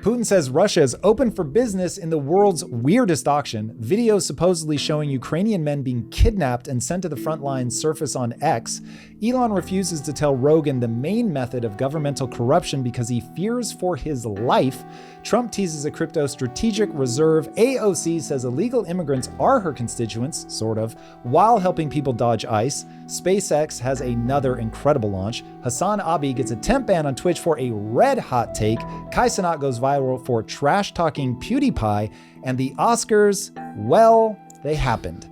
Putin says Russia is open for business in the world's weirdest auction. Videos supposedly showing Ukrainian men being kidnapped and sent to the front lines surface on X. Elon refuses to tell Rogan the main method of governmental corruption because he fears for his life. Trump teases a crypto strategic reserve. AOC says illegal immigrants are her constituents, sort of, while helping people dodge ICE. SpaceX has another incredible launch. Hassan Abi gets a temp ban on Twitch for a red hot take. Kai Cenat goes viral for trash talking PewDiePie. And the Oscars, well, they happened.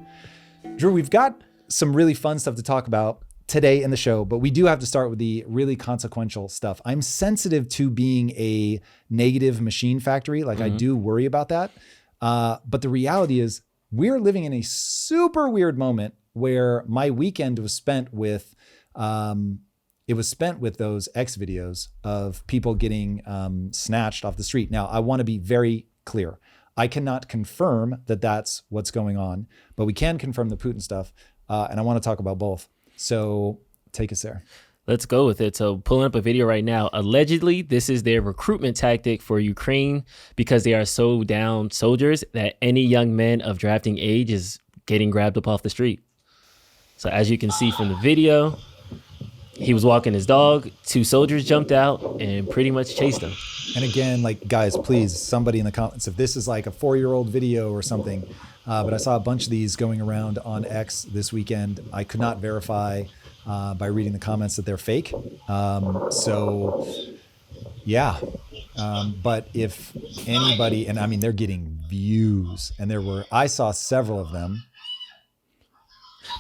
Drew, we've got some really fun stuff to talk about today in the show, but we do have to start with the really consequential stuff. I'm sensitive to being a negative machine factory. Like I do worry about that. But the reality is we're living in a super weird moment where my weekend was spent with, those X videos of people getting snatched off the street. Now, I want to be very clear. I cannot confirm that that's what's going on, but we can confirm the Putin stuff. And I want to talk about both. So take us there. Let's go with it. So pulling up a video right now. Allegedly, this is their recruitment tactic for Ukraine because they are so down soldiers that any young man of drafting age is getting grabbed up off the street. So as you can see from the video, he was walking his dog. 2 soldiers jumped out and pretty much chased him. And again, like, guys, please, somebody in the comments, if this is like a 4-year-old video or something, but I saw a bunch of these going around on X this weekend. I could not verify by reading the comments that they're fake. So yeah. But if anybody, and I mean, they're getting views, and I saw several of them.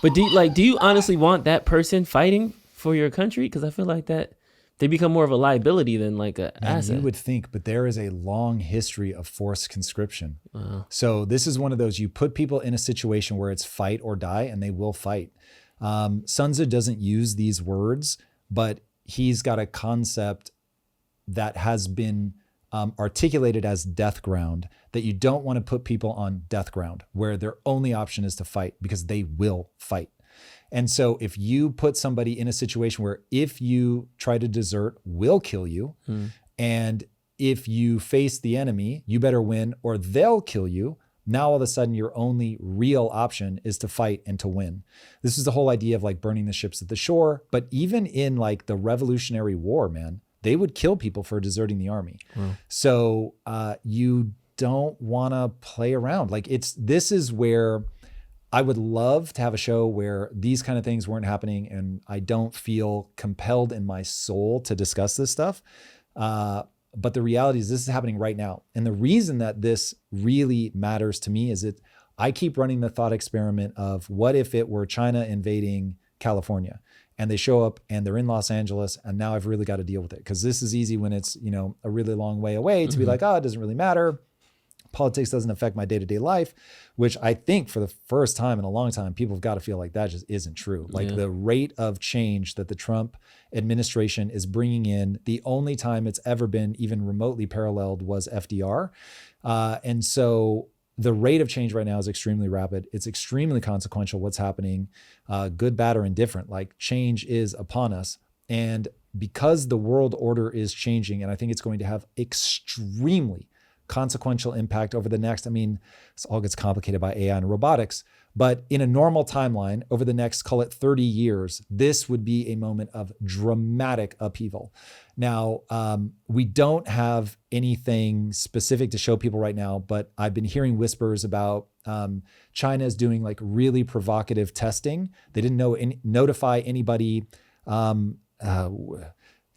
But do you honestly want that person fighting for your country? Because I feel like that they become more of a liability than like an asset. You would think, but there is a long history of forced conscription. So this is one of those, you put people in a situation where it's fight or die, and they will fight. Sun Tzu doesn't use these words, but he's got a concept that has been articulated as death ground, that you don't want to put people on death ground where their only option is to fight, because they will fight. And so if you put somebody in a situation where if you try to desert, will kill you, and if you face the enemy, you better win or they'll kill you. Now all of a sudden your only real option is to fight and to win. This is the whole idea of like burning the ships at the shore. But even in like the Revolutionary War, man, they would kill people for deserting the army. So you don't want to play around. Like this is where I would love to have a show where these kind of things weren't happening, and I don't feel compelled in my soul to discuss this stuff. But the reality is this is happening right now. And the reason that this really matters to me is that I keep running the thought experiment of what if it were China invading California, and they show up and they're in Los Angeles, and now I've really got to deal with it. Because this is easy when it's, a really long way away to be like, oh, it doesn't really matter. Politics doesn't affect my day-to-day life, which I think for the first time in a long time, people have got to feel like that just isn't true. Like the rate of change that the Trump administration is bringing in, the only time it's ever been even remotely paralleled was FDR. And so the rate of change right now is extremely rapid. It's extremely consequential what's happening, good, bad, or indifferent. Like change is upon us. And because the world order is changing, and I think it's going to have extremely consequential impact over the next, this all gets complicated by AI and robotics, but in a normal timeline over the next, call it 30 years, this would be a moment of dramatic upheaval. Now, we don't have anything specific to show people right now, but I've been hearing whispers about China is doing like really provocative testing. They didn't notify anybody.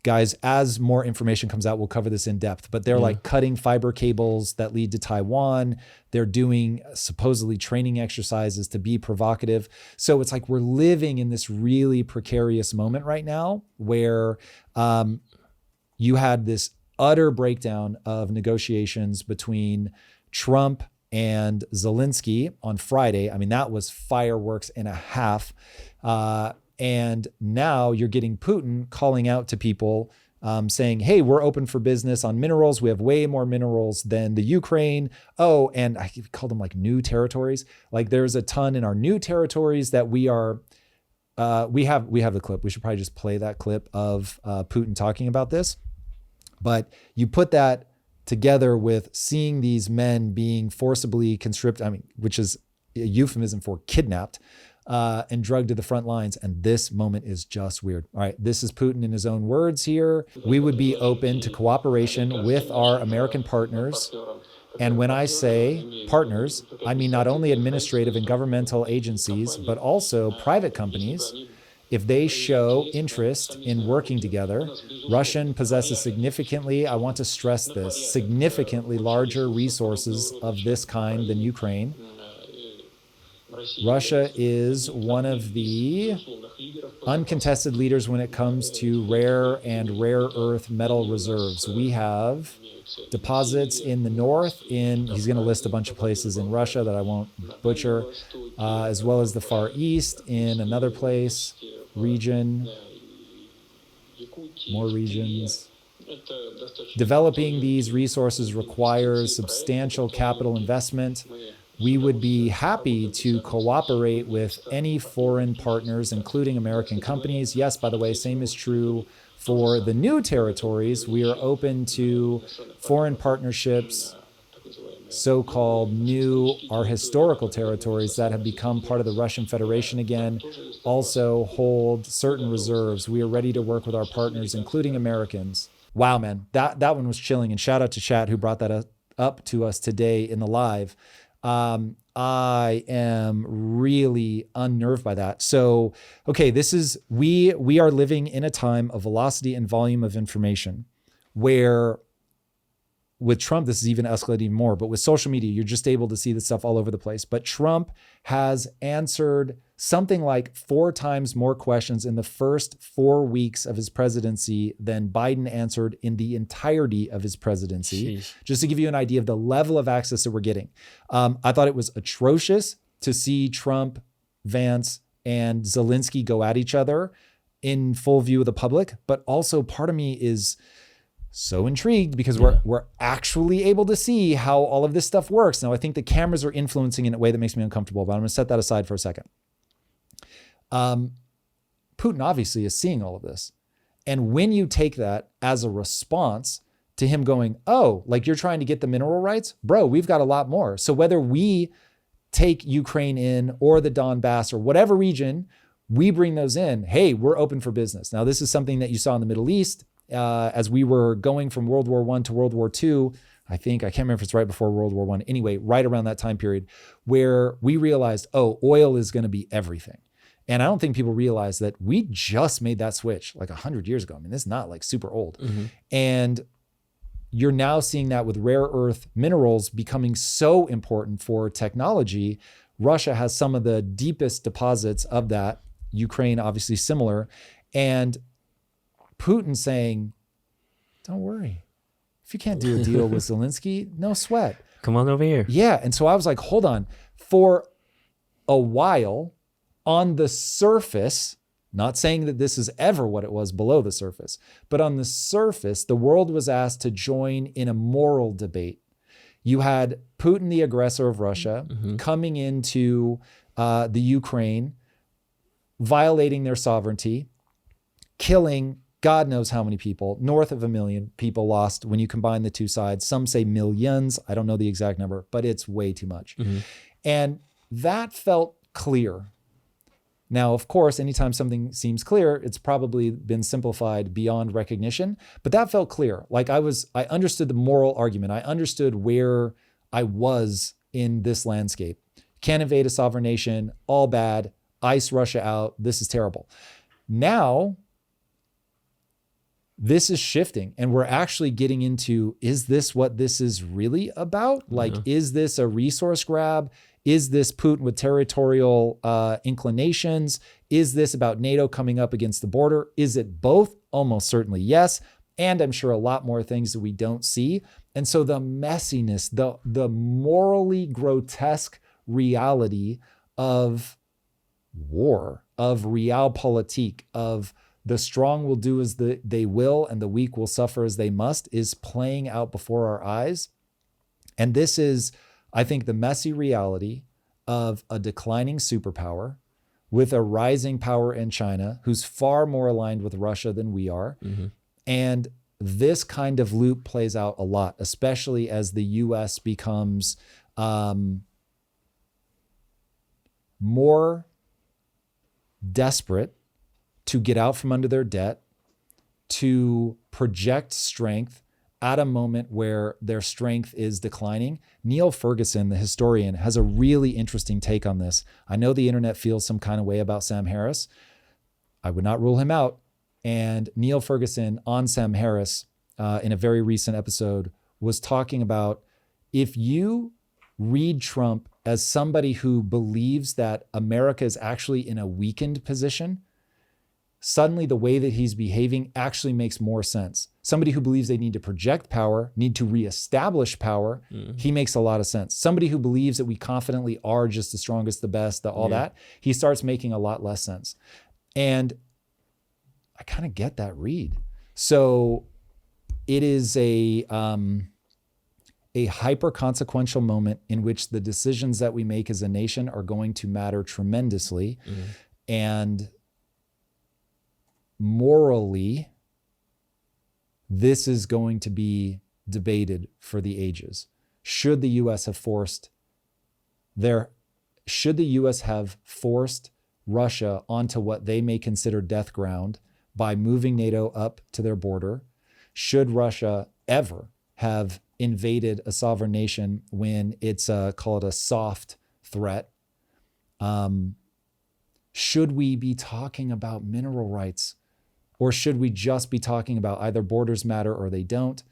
Guys, as more information comes out, we'll cover this in depth, but they're like cutting fiber cables that lead to Taiwan. They're doing supposedly training exercises to be provocative. So it's like we're living in this really precarious moment right now where you had this utter breakdown of negotiations between Trump and Zelensky on Friday. That was fireworks and a half. And now you're getting Putin calling out to people saying, hey, we're open for business on minerals. We have way more minerals than the Ukraine. Oh, and I call them like new territories. Like there's a ton in our new territories that we are, we have the clip. We should probably just play that clip of Putin talking about this. But you put that together with seeing these men being forcibly conscripted, which is a euphemism for kidnapped, and drugged to the front lines. And this moment is just weird. All right, this is Putin in his own words here. We would be open to cooperation with our American partners. And when I say partners, I mean not only administrative and governmental agencies, but also private companies. If they show interest in working together, Russia possesses significantly, I want to stress this, significantly larger resources of this kind than Ukraine. Russia is one of the uncontested leaders when it comes to rare and rare earth metal reserves. We have deposits in the north, he's going to list a bunch of places in Russia that I won't butcher, as well as the Far East in another place, region, more regions. Developing these resources requires substantial capital investment. We would be happy to cooperate with any foreign partners, including American companies. Yes, by the way, same is true for the new territories. We are open to foreign partnerships, so-called new, our historical territories that have become part of the Russian Federation again, also hold certain reserves. We are ready to work with our partners, including Americans. Wow, man, that one was chilling. And shout out to Chat who brought that up to us today in the live. I am really unnerved by that. So, okay, we are living in a time of velocity and volume of information where with Trump, this is even escalating more, but with social media, you're just able to see this stuff all over the place. But Trump has answered something like 4 times more questions in the first 4 weeks of his presidency than Biden answered in the entirety of his presidency. Jeez. Just to give you an idea of the level of access that we're getting. I thought it was atrocious to see Trump, Vance, and Zelensky go at each other in full view of the public. But also part of me is so intrigued because we're actually able to see how all of this stuff works. Now, I think the cameras are influencing in a way that makes me uncomfortable, but I'm going to set that aside for a second. Putin obviously is seeing all of this. And when you take that as a response to him going, oh, like you're trying to get the mineral rights, bro, we've got a lot more. So whether we take Ukraine in or the Donbass or whatever region, we bring those in. Hey, we're open for business. Now, this is something that you saw in the Middle East. As we were going from World War I to World War II, I can't remember if it's right before World War I. Anyway, right around that time period where we realized, oh, oil is going to be everything. And I don't think people realize that we just made that switch like 100 years ago. I mean, this is not like super old. Mm-hmm. And you're now seeing that with rare earth minerals becoming so important for technology. Russia has some of the deepest deposits of that. Ukraine, obviously similar. And Putin saying, don't worry. If you can't do a deal with Zelensky, no sweat. Come on over here. Yeah. And so I was like, hold on. For a while on the surface, not saying that this is ever what it was below the surface, but on the surface, the world was asked to join in a moral debate. You had Putin, the aggressor of Russia, coming into the Ukraine, violating their sovereignty, killing God knows how many people, north of 1 million people lost when you combine the two sides. Some say millions. I don't know the exact number, but it's way too much. Mm-hmm. And that felt clear. Now, of course, anytime something seems clear, it's probably been simplified beyond recognition, but that felt clear. Like I understood the moral argument. I understood where I was in this landscape. Can't invade a sovereign nation, all bad, ice Russia out. This is terrible. Now, this is shifting and we're actually getting into, is this what this is really about? Like, is this a resource grab? Is this Putin with territorial inclinations? Is this about NATO coming up against the border? Is it both? Almost certainly yes. And I'm sure a lot more things that we don't see. And so the messiness, the morally grotesque reality of war, of realpolitik, of the strong will do as they will and the weak will suffer as they must is playing out before our eyes. And this is, I think, the messy reality of a declining superpower with a rising power in China, who's far more aligned with Russia than we are. Mm-hmm. And this kind of loop plays out a lot, especially as the US becomes more desperate to get out from under their debt, to project strength at a moment where their strength is declining. Neil Ferguson, the historian, has a really interesting take on this. I know the internet feels some kind of way about Sam Harris. I would not rule him out. And Neil Ferguson on Sam Harris in a very recent episode was talking about, if you read Trump as somebody who believes that America is actually in a weakened position, suddenly the way that he's behaving actually makes more sense. Somebody who believes they need to project power, need to reestablish power, he makes a lot of sense. Somebody who believes that we confidently are just the strongest, the best, that, he starts making a lot less sense. And I kind of get that read. So it is a hyper consequential moment in which the decisions that we make as a nation are going to matter tremendously. And morally, this is going to be debated for the ages. Should the US have forced Russia onto what they may consider death ground by moving NATO up to their border? Should Russia ever have invaded a sovereign nation when it's call it a soft threat? Should we be talking about mineral rights? Or should we just be talking about either borders matter or they don't?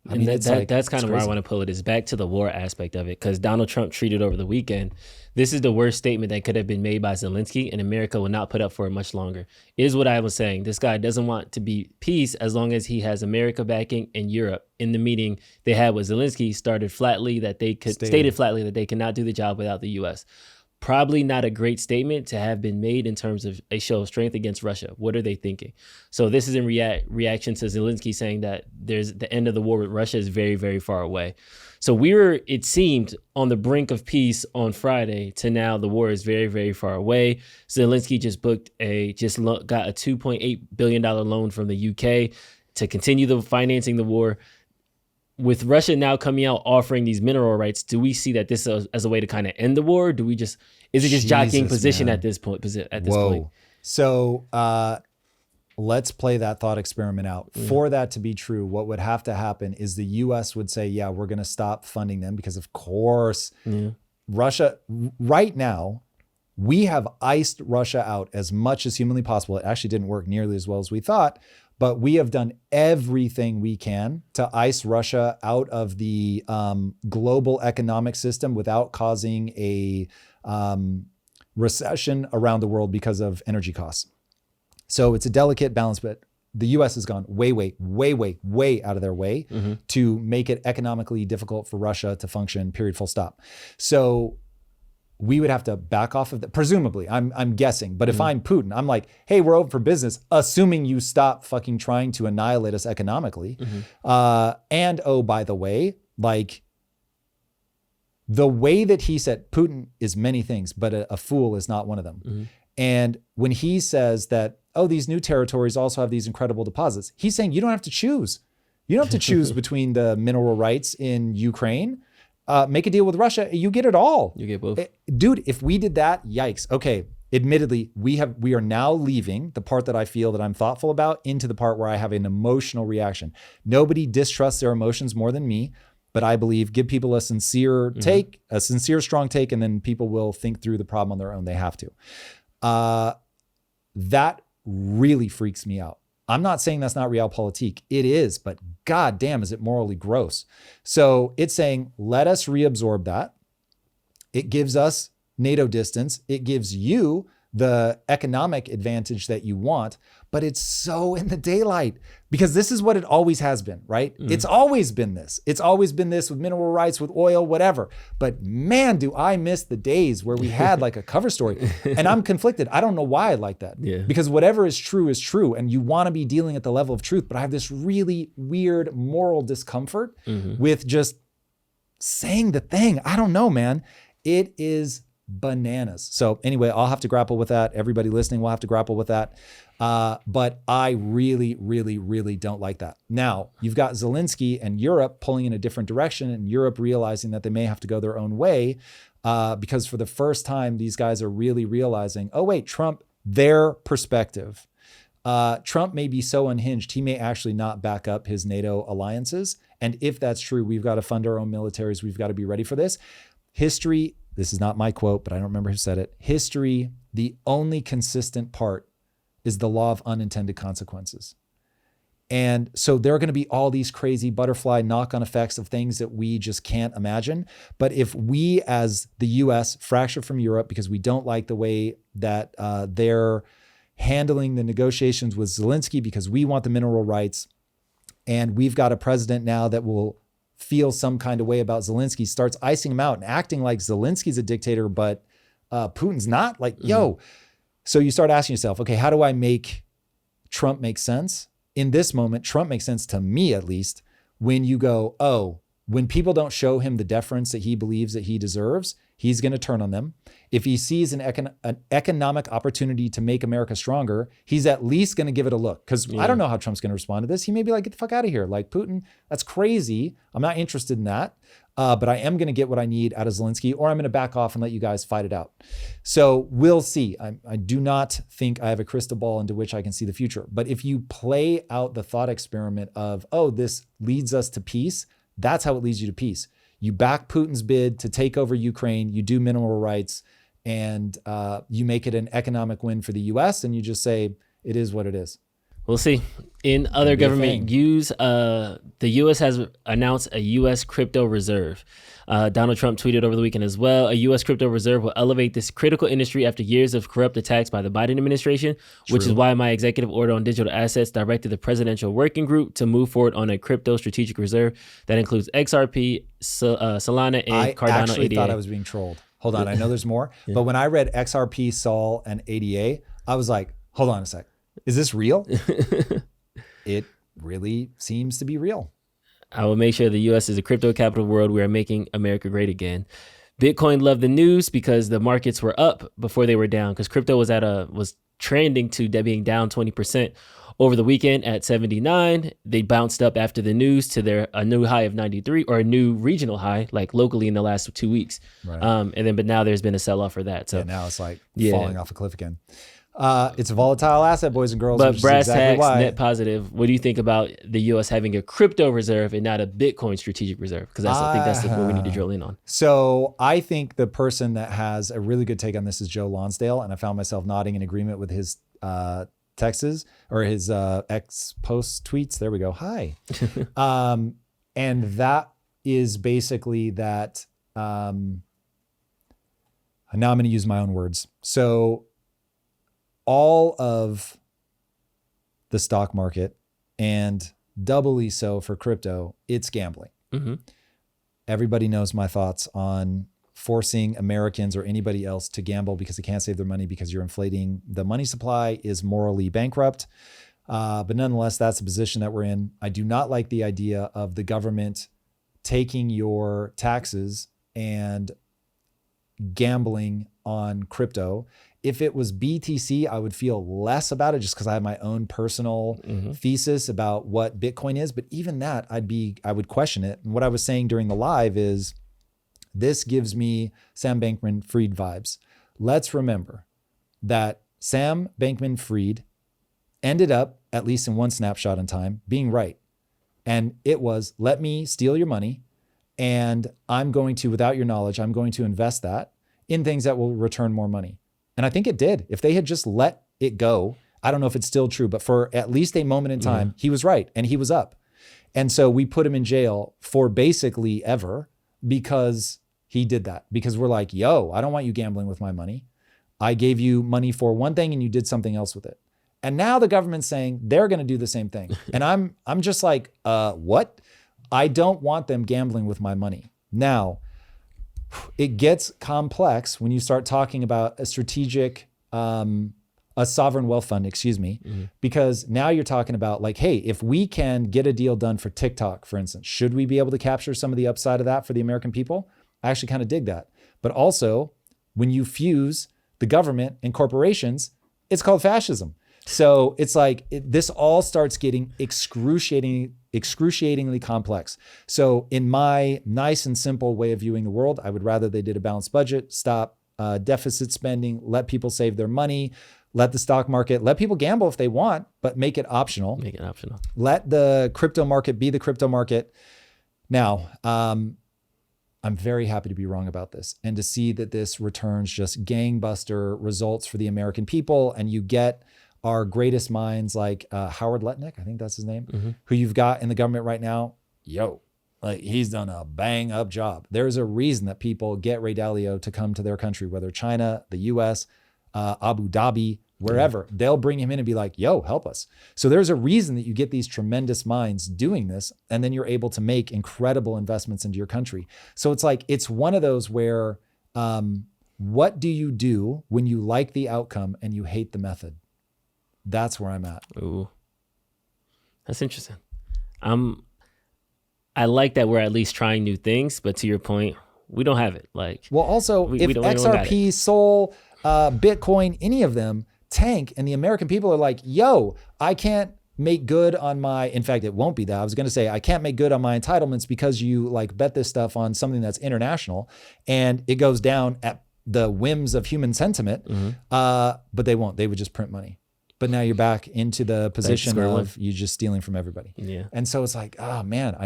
I mean, that's kind of where I want to pull it, is back to the war aspect of it, because Donald Trump tweeted over the weekend, this is the worst statement that could have been made by Zelensky, and America will not put up for it much longer. Is what I was saying. This guy doesn't want to be peace as long as he has America backing and Europe. In the meeting they had with Zelensky, stated flatly that they cannot do the job without the U.S. Probably not a great statement to have been made in terms of a show of strength against Russia. What are they thinking? So this is in reaction to Zelensky saying that there's the end of the war with Russia is very, very far away. So we were, it seemed, on the brink of peace on Friday to now the war is very, very far away. Zelensky just got a $2.8 billion loan from the UK to continue financing the war. With Russia now coming out offering these mineral rights, do we see that this as a way to kind of end the war? Or is it just jockeying position at this point? So let's play that thought experiment out. For that to be true, what would have to happen is the US would say, yeah, we're going to stop funding them because, of course, Russia, right now, we have iced Russia out as much as humanly possible. It actually didn't work nearly as well as we thought, but we have done everything we can to ice Russia out of the global economic system without causing a recession around the world because of energy costs. So it's a delicate balance, but the US has gone way out of their way to make it economically difficult for Russia to function, period, full stop. So we would have to back off of that. Presumably, I'm guessing. But if I'm Putin, I'm like, hey, we're open for business, assuming you stop fucking trying to annihilate us economically. And oh, by the way, like the way that he said, Putin is many things, but a fool is not one of them. And when he says that, oh, these new territories also have these incredible deposits, he's saying you don't have to choose. You don't have to choose between the mineral rights in Ukraine. Make a deal with Russia, you get it all. You get both. Dude, if we did that, yikes. Okay, admittedly, we are now leaving the part that I feel that I'm thoughtful about into the part where I have an emotional reaction. Nobody distrusts their emotions more than me, but I believe give people a sincere take, a sincere, strong take, and then people will think through the problem on their own. They have to. That really freaks me out. I'm not saying that's not realpolitik. It is, but God damn, is it morally gross. So it's saying, let us reabsorb that. It gives us NATO distance. It gives you the economic advantage that you want, but it's so in the daylight because this is what it always has been, right? It's always been this. It's always been this with mineral rights, with oil, whatever. But man, do I miss the days where we had like a cover story. And I'm conflicted. I don't know why I like that. Because whatever is true, and you want to be dealing at the level of truth, but I have this really weird moral discomfort with just saying the thing. I don't know, man. It is bananas. So anyway, I'll have to grapple with that. Everybody listening will have to grapple with that. But I really, really, really don't like that. Now, you've got Zelensky and Europe pulling in a different direction, and Europe realizing that they may have to go their own way, because for the first time, these guys are really realizing, oh wait, Trump, their perspective. Trump may be so unhinged, he may actually not back up his NATO alliances. And if that's true, we've got to fund our own militaries. We've got to be ready for this. History, this is not my quote, but I don't remember who said it. History, the only consistent part is the law of unintended consequences. And so there are going to be all these crazy butterfly knock-on effects of things that we just can't imagine. But if we as the US fracture from Europe because we don't like the way that they're handling the negotiations with Zelensky because we want the mineral rights, and we've got a president now that will feel some kind of way about Zelensky, starts icing him out and acting like Zelensky's a dictator, but Putin's not, like, yo. So you start asking yourself, okay, how do I make Trump make sense? In this moment, Trump makes sense to me, at least, when you go, oh, when people don't show him the deference that he believes that he deserves, he's going to turn on them. If he sees an economic opportunity to make America stronger, he's at least going to give it a look. Because I don't know how Trump's going to respond to this. He may be like, get the fuck out of here. Like, Putin, that's crazy. I'm not interested in that. But I am going to get what I need out of Zelensky, or I'm going to back off and let you guys fight it out. So we'll see. I do not think I have a crystal ball into which I can see the future. But if you play out the thought experiment of, oh, this leads us to peace, that's how it leads you to peace. You back Putin's bid to take over Ukraine, you do mineral rights, and you make it an economic win for the US, and you just say, it is what it is. We'll see. In other government news, the U.S. has announced a U.S. crypto reserve. Donald Trump tweeted over the weekend as well, a U.S. crypto reserve will elevate this critical industry after years of corrupt attacks by the Biden administration, which is why my executive order on digital assets directed the presidential working group to move forward on a crypto strategic reserve that includes XRP, Solana, and Cardano ADA. I actually thought I was being trolled. Hold on, I know there's more. But when I read XRP, Sol, and ADA, I was like, hold on a sec. Is this real? It really seems to be real. I will make sure the U.S. is a crypto capital world. We are making America great again. Bitcoin loved the news because the markets were up before they were down, because crypto was trending to being down 20% over the weekend at 79. They bounced up after the news to a new high of 93, or a new regional high, like locally in the last 2 weeks. Right. But now there's been a sell off for that. So now it's like falling off a cliff again. It's a volatile asset, boys and girls. But brass tacks, net positive. What do you think about the U.S. having a crypto reserve and not a Bitcoin strategic reserve? Because I think that's what we need to drill in on. So I think the person that has a really good take on this is Joe Lonsdale, and I found myself nodding in agreement with his texts or his X post tweets. There we go. Hi. And that is basically that. Now I'm going to use my own words. So all of the stock market, and doubly so for crypto, it's gambling. Mm-hmm. Everybody knows my thoughts on forcing Americans or anybody else to gamble because they can't save their money because you're inflating the money supply is morally bankrupt. But nonetheless, that's the position that we're in. I do not like the idea of the government taking your taxes and gambling on crypto. If it was BTC, I would feel less about it just because I have my own personal thesis about what Bitcoin is. But even that, I would question it. And what I was saying during the live is this gives me Sam Bankman-Fried vibes. Let's remember that Sam Bankman-Fried ended up, at least in one snapshot in time, being right. And it was, let me steal your money, and I'm going to, without your knowledge, I'm going to invest that in things that will return more money. And I think it did. If they had just let it go, I don't know if it's still true, but for at least a moment in time, he was right and he was up. And so we put him in jail for basically ever because he did that. Because we're like, yo, I don't want you gambling with my money. I gave you money for one thing and you did something else with it. And now the government's saying they're going to do the same thing. And I'm just like, what? I don't want them gambling with my money. Now, it gets complex when you start talking about a strategic, a sovereign wealth fund, because now you're talking about like, hey, if we can get a deal done for TikTok, for instance, should we be able to capture some of the upside of that for the American people? I actually kind of dig that. But also, When you fuse the government and corporations, it's called fascism. So it's like this all starts getting excruciatingly complex. So in my nice and simple way of viewing the world, I would rather they did a balanced budget, stop deficit spending, let people save their money, let the stock market, let people gamble if they want, but make it optional. Make it optional. Let the crypto market be the crypto market. Now, I'm very happy to be wrong about this and to see that this returns just gangbuster results for the American people. And you get our greatest minds like Howard Lutnick, I think that's his name, who you've got in the government right now. Like he's done a bang up job. There's a reason that people get Ray Dalio to come to their country, whether China, the US, Abu Dhabi, wherever. They'll bring him in and be like, help us. So there's a reason that you get these tremendous minds doing this, and then you're able to make incredible investments into your country. So it's like, it's one of those where, what do you do when you like the outcome and you hate the method? That's where I'm at. Ooh, that's interesting. I like that we're at least trying new things, but to your point, we don't have it. Like, well, also if XRP, Sol, Bitcoin, any of them tank, and the American people are like, I can't make good on my, in fact, it won't be that. I was going to say, I can't make good on my entitlements because you like bet this stuff on something that's international and it goes down at the whims of human sentiment. But they won't, they would just print money. But now you're back into the position of you just stealing from everybody. Yeah. And so it's like, oh man,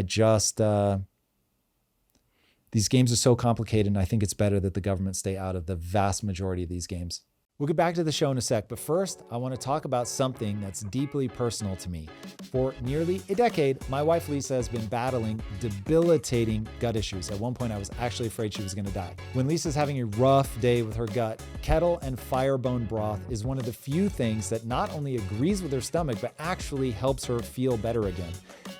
these games are so complicated, and I think it's better that the government stay out of the vast majority of these games. We'll get back to the show in a sec, but first, I want to talk about something that's deeply personal to me. For nearly a decade, my wife Lisa has been battling debilitating gut issues. At one point, I was actually afraid she was going to die. When Lisa's having a rough day with her gut, kettle and fire bone broth is one of the few things that not only agrees with her stomach, but actually helps her feel better again.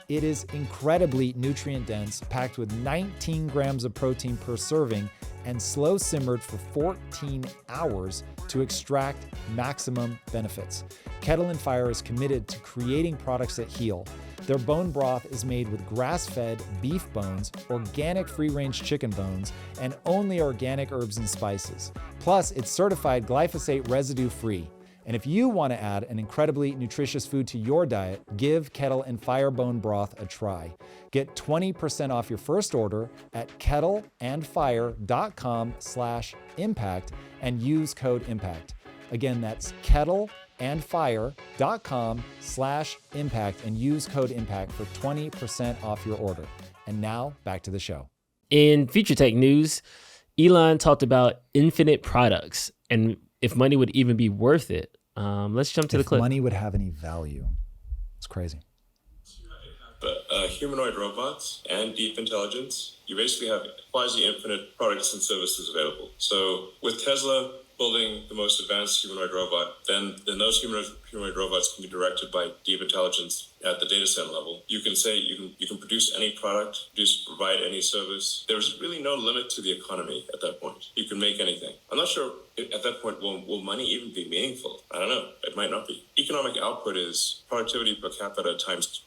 It is incredibly nutrient dense, packed with 19 grams of protein per serving, and slow simmered for 14 hours to extract maximum benefits. Kettle and Fire is committed to creating products that heal. Their bone broth is made with grass-fed beef bones, organic free-range chicken bones, and only organic herbs and spices. Plus, it's certified glyphosate residue-free. And if you want to add an incredibly nutritious food to your diet, give Kettle and Fire Bone Broth a try. Get 20% off your first order at kettleandfire.com/impact and use code IMPACT. Again, that's kettleandfire.com/impact and use code IMPACT for 20% off your order. And now back to the show. In Future Tech news, Elon talked about infinite products and if money would even be worth it. Let's jump to the clip. If money would have any value. It's crazy. But humanoid robots and deep intelligence, you basically have quasi-infinite products and services available. So with Tesla building the most advanced humanoid robot, then those humanoid robots can be directed by deep intelligence at the data center level. You can say you can produce any product, provide any service. There's really no limit to the economy at that point. You can make anything. I'm not sure at that point will money even be meaningful. I don't know. It might not be. Economic output is productivity per capita times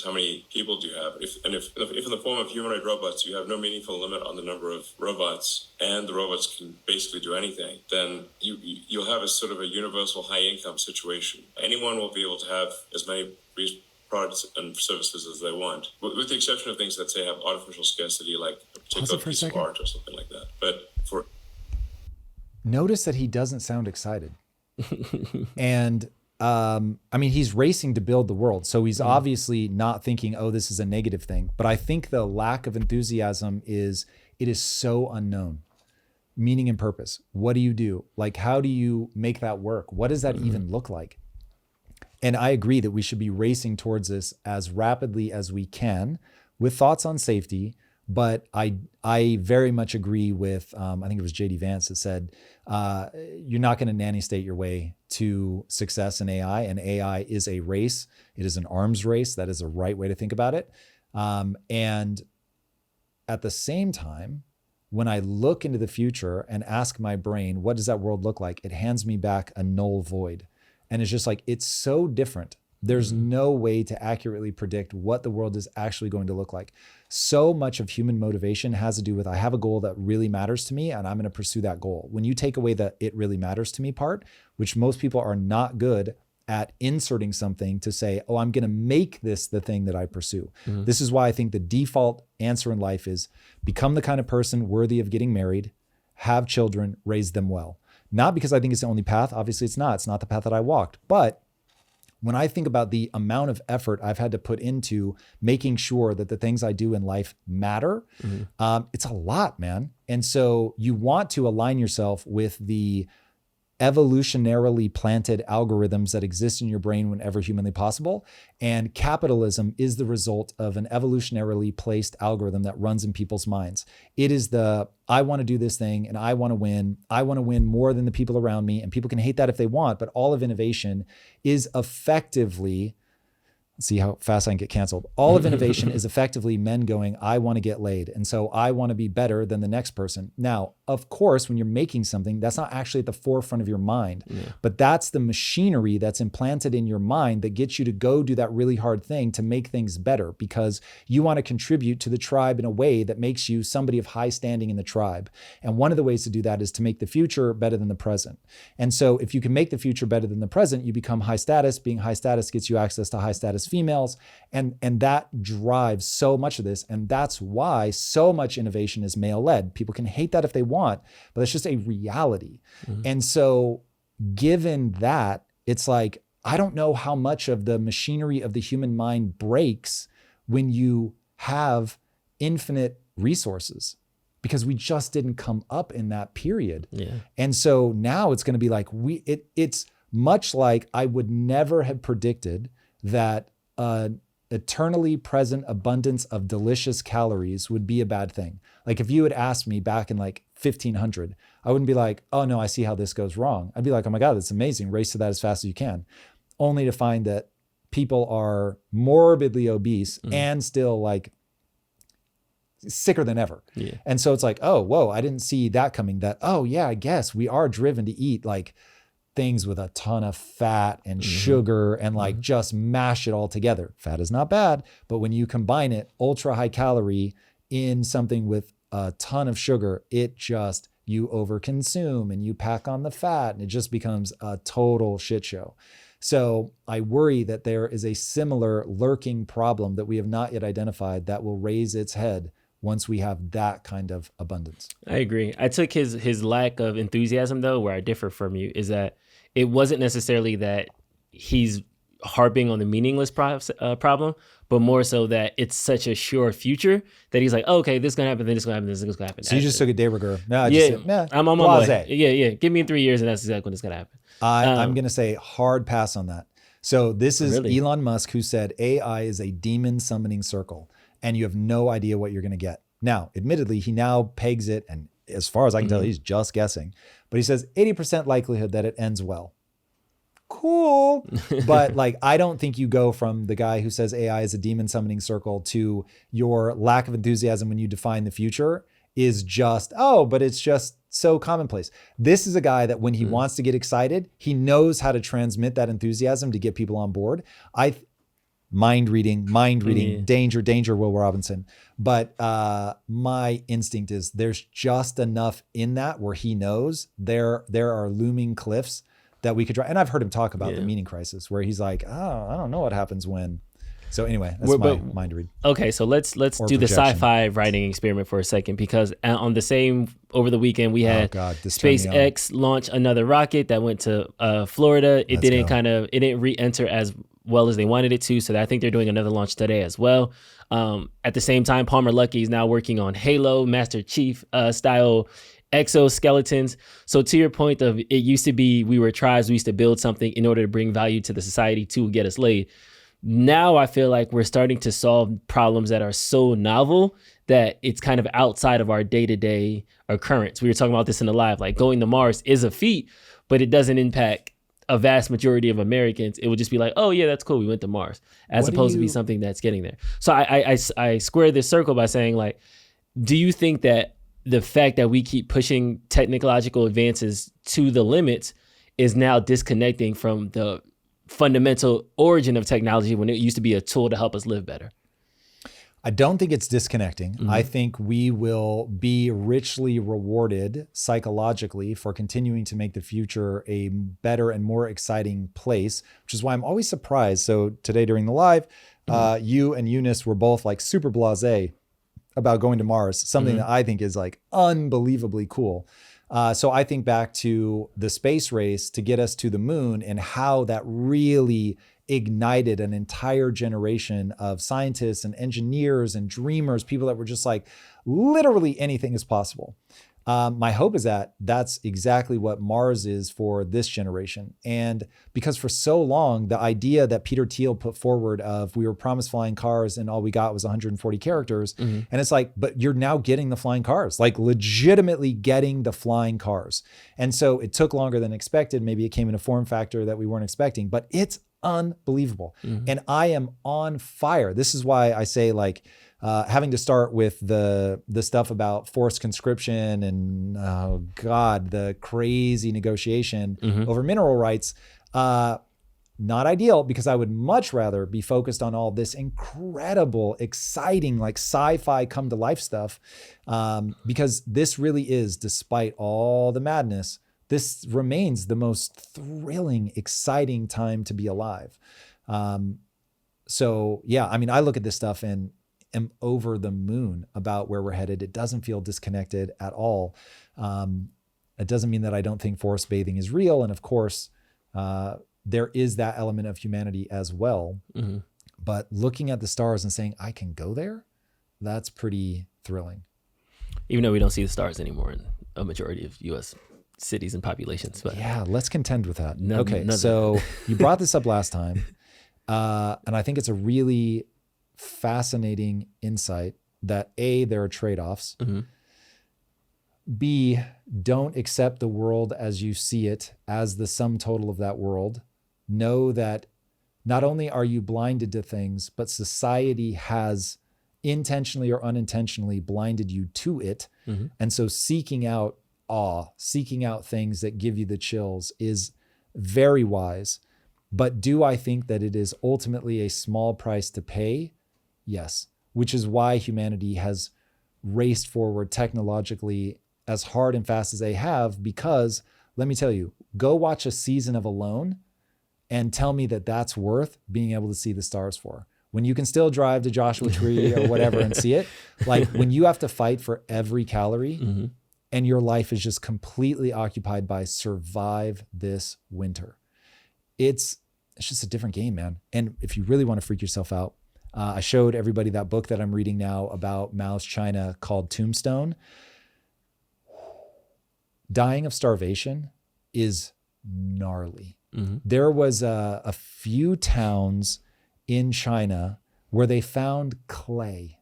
how many people do you have. If in the form of humanoid robots you have no meaningful limit on the number of robots, and the robots can basically do anything, then you'll have a sort of a universal high income situation. Anyone will be able to have as many products and services as they want, with the exception of things that say have artificial scarcity, like a particular piece of art or something like that. But notice that he doesn't sound excited. And I mean, he's racing to build the world. So he's obviously not thinking, oh, this is a negative thing. But I think the lack of enthusiasm it is so unknown. Meaning and purpose. What do you do? Like, how do you make that work? What does that even look like? And I agree that we should be racing towards this as rapidly as we can with thoughts on safety. But I very much agree with, I think it was JD Vance that said, you're not going to nanny state your way to success in AI, and AI is a race. It is an arms race. That is a right way to think about it. And at the same time, when I look into the future and ask my brain, what does that world look like? It hands me back a null void. And it's just like, it's so different There's no way to accurately predict what the world is actually going to look like. So much of human motivation has to do with, I have a goal that really matters to me and I'm going to pursue that goal. When you take away the "it really matters to me" part, which most people are not good at inserting something to say, oh, I'm going to make this the thing that I pursue. This is why I think the default answer in life is become the kind of person worthy of getting married, have children, raise them well. Not because I think it's the only path. Obviously it's not. It's not the path that I walked. But when I think about the amount of effort I've had to put into making sure that the things I do in life matter, it's a lot, man. And so you want to align yourself with the evolutionarily planted algorithms that exist in your brain whenever humanly possible. And capitalism is the result of an evolutionarily placed algorithm that runs in people's minds. It is I want to do this thing and I want to win. I want to win more than the people around me. And people can hate that if they want, but all of innovation is effectively, let's see how fast I can get canceled. All of innovation is effectively men going, I want to get laid. And so I want to be better than the next person. Now, of course, when you're making something, that's not actually at the forefront of your mind, but that's the machinery that's implanted in your mind that gets you to go do that really hard thing to make things better because you want to contribute to the tribe in a way that makes you somebody of high standing in the tribe. And one of the ways to do that is to make the future better than the present. And so if you can make the future better than the present, you become high status. Being high status gets you access to high status females. And that drives so much of this. And that's why so much innovation is male led. People can hate that if they want, but it's just a reality. And so given that, it's like, I don't know how much of the machinery of the human mind breaks when you have infinite resources, because we just didn't come up in that period. And so now it's going to be like, it's much like I would never have predicted that eternally present abundance of delicious calories would be a bad thing. Like if you had asked me back in like 1500, I wouldn't be like, oh no, I see how this goes wrong. I'd be like, oh my God, that's amazing. Race to that as fast as you can. Only to find that people are morbidly obese and still like sicker than ever. And so it's like, oh, whoa, I didn't see that coming. That, oh yeah, I guess we are driven to eat like things with a ton of fat and sugar and like just mash it all together. Fat is not bad, but when you combine it ultra high calorie in something with a ton of sugar, it just, you overconsume and you pack on the fat and it just becomes a total shit show. So I worry that there is a similar lurking problem that we have not yet identified that will raise its head once we have that kind of abundance. I agree. I took his lack of enthusiasm though, where I differ from you, is that it wasn't necessarily that he's harping on the meaningless problem, but more so that it's such a sure future that he's like, oh, okay, this is going to happen, then this is going to happen, this is going to happen. So you just took a de rigueur. No, I'm on my way. Yeah. Give me 3 years and that's exactly when it's going to happen. I'm going to say hard pass on that. So this is Elon Musk who said AI is a demon summoning circle and you have no idea what you're going to get. Now, admittedly, he now pegs it, and as far as I can tell, he's just guessing, but he says 80% likelihood that it ends well. Cool. But like, I don't think you go from the guy who says AI is a demon summoning circle to your lack of enthusiasm when you define the future is just, oh, but it's just so commonplace. This is a guy that when he wants to get excited, he knows how to transmit that enthusiasm to get people on board. Mind reading, danger, Will Robinson. But my instinct is there's just enough in that where he knows there are looming cliffs that we could try. And I've heard him talk about the meaning crisis where he's like, oh, I don't know what happens when. So anyway, that's my mind read. Okay, so let's do projection. The sci-fi writing experiment for a second, because on the same, over the weekend, we had SpaceX launch another rocket that went to Florida. It didn't re-enter as well as they wanted it to. So I think they're doing another launch today as well. At the same time, Palmer Luckey is now working on Halo, Master Chief style exoskeletons. So to your point of it used to be we were tribes, we used to build something in order to bring value to the society to get us laid. Now I feel like we're starting to solve problems that are so novel that it's kind of outside of our day-to-day occurrence. We were talking about this in the live, like going to Mars is a feat, but it doesn't impact a vast majority of Americans. It would just be like, oh yeah, that's cool, we went to Mars, as opposed to be something that's getting there. So I square this circle by saying, like, do you think that the fact that we keep pushing technological advances to the limits is now disconnecting from the fundamental origin of technology when it used to be a tool to help us live better? I don't think it's disconnecting. I think we will be richly rewarded psychologically for continuing to make the future a better and more exciting place, which is why I'm always surprised. So today during the live, you and Eunice were both like super blasé about going to Mars, something that I think is like unbelievably cool. So I think back to the space race to get us to the moon and how that really ignited an entire generation of scientists and engineers and dreamers, people that were just like, literally anything is possible. My hope is that that's exactly what Mars is for this generation. And because for so long, the idea that Peter Thiel put forward of we were promised flying cars and all we got was 140 characters. And it's like, but you're now getting the flying cars, like legitimately getting the flying cars. And so it took longer than expected. Maybe it came in a form factor that we weren't expecting, but it's unbelievable. And I am on fire. This is why I say like, having to start with the stuff about forced conscription and the crazy negotiation over mineral rights, not ideal, because I would much rather be focused on all this incredible, exciting, like sci-fi come to life stuff, because this really is, despite all the madness, this remains the most thrilling, exciting time to be alive. So yeah, I mean, I look at this stuff and am over the moon about where we're headed. It doesn't feel disconnected at all. It doesn't mean that I don't think forest bathing is real. And of course, there is that element of humanity as well. But looking at the stars and saying, I can go there, that's pretty thrilling. Even though we don't see the stars anymore in a majority of U.S. cities and populations. But yeah, let's contend with that. So you brought this up last time. And I think it's a really fascinating insight that A, there are trade-offs. B, don't accept the world as you see it as the sum total of that world. Know that not only are you blinded to things, but society has intentionally or unintentionally blinded you to it. And so seeking out awe, seeking out things that give you the chills is very wise. But do I think that it is ultimately a small price to pay? Yes, which is why humanity has raced forward technologically as hard and fast as they have, because let me tell you, go watch a season of Alone and tell me that that's worth being able to see the stars for. When you can still drive to Joshua Tree or whatever and see it, like when you have to fight for every calorie and your life is just completely occupied by survive this winter. It's just a different game, man. And if you really want to freak yourself out, I showed everybody that book that I'm reading now about Mao's China called Tombstone. Dying of starvation is gnarly. There was a few towns in China where they found clay,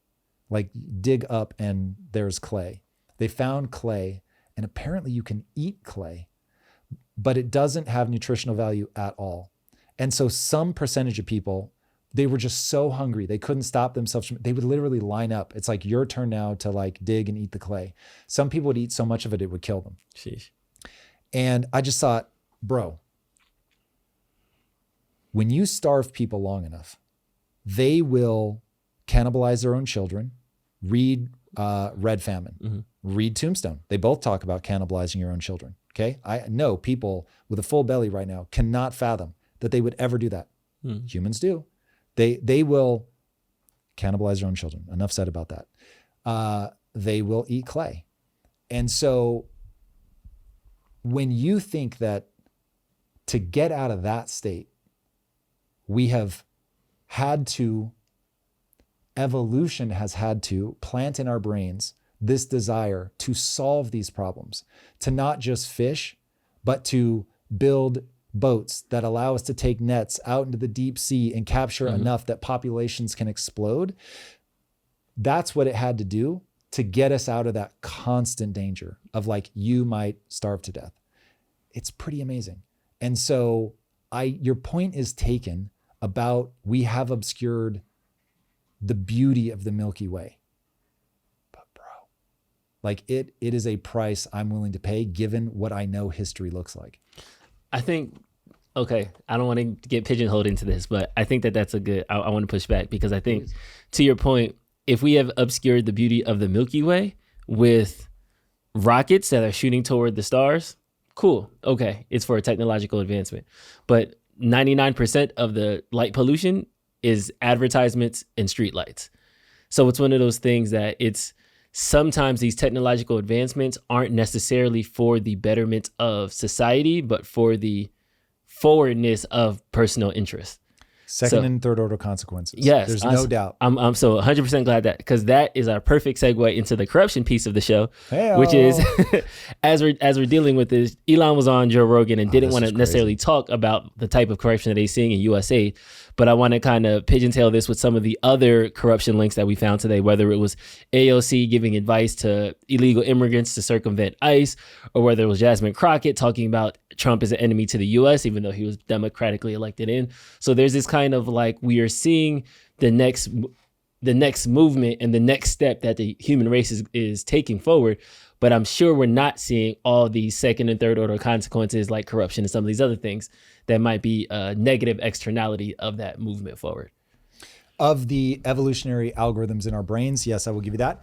like dig up and there's clay. They found clay, and apparently you can eat clay, but it doesn't have nutritional value at all. And so some percentage of people, they were just so hungry, they couldn't stop themselves from, they would literally line up. It's like your turn now to like dig and eat the clay. Some people would eat so much of it, it would kill them. Sheesh. And I just thought, bro, when you starve people long enough, they will cannibalize their own children. Read Red Famine, read Tombstone. They both talk about cannibalizing your own children. Okay. I know people with a full belly right now cannot fathom that they would ever do that. Humans do. They will cannibalize their own children. Enough said about that. They will eat clay. And so when you think that to get out of that state, we have had to, evolution has had to plant in our brains this desire to solve these problems, to not just fish, but to build boats that allow us to take nets out into the deep sea and capture enough that populations can explode. That's what it had to do to get us out of that constant danger of like, you might starve to death. It's pretty amazing. And so your point is taken about we have obscured the beauty of the Milky Way. But bro, like it is a price I'm willing to pay given what I know history looks like. I think Okay, I don't want to get pigeonholed into this, but I think that that's a good. I want to push back because I think, to your point, if we have obscured the beauty of the Milky Way with rockets that are shooting toward the stars, cool. Okay, it's for a technological advancement, but 99% of the light pollution is advertisements and streetlights. So it's one of those things that it's sometimes these technological advancements aren't necessarily for the betterment of society, but for the forwardness of personal interest. Second and third order consequences. Yes. There's no doubt. I'm so 100% glad that, because that is our perfect segue into the corruption piece of the show, Hey-o. which is as we're dealing with this, Elon was on Joe Rogan and didn't want to necessarily talk about the type of corruption that he's seeing in USAID. But I want to kind of pigeontail this with some of the other corruption links that we found today, whether it was AOC giving advice to illegal immigrants to circumvent ICE, or whether it was Jasmine Crockett talking about Trump as an enemy to the US, even though he was democratically elected in. So there's this kind of like, we are seeing the next movement and the next step that the human race is taking forward. But I'm sure we're not seeing all these second and third order consequences like corruption and some of these other things that might be a negative externality of that movement forward. Of the evolutionary algorithms in our brains, yes, I will give you that.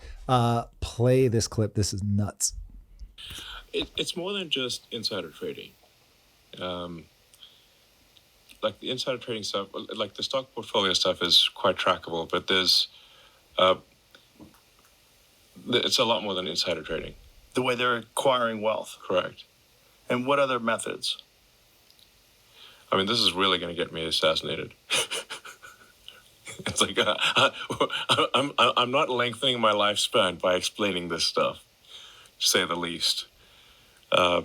Play this clip. This is nuts. It's more than just insider trading. Like the insider trading stuff, like the stock portfolio stuff is quite trackable, but it's a lot more than insider trading. The way they're acquiring wealth. Correct. And what other methods? I mean, this is really going to get me assassinated. It's like I'm not lengthening my lifespan by explaining this stuff, to say the least. I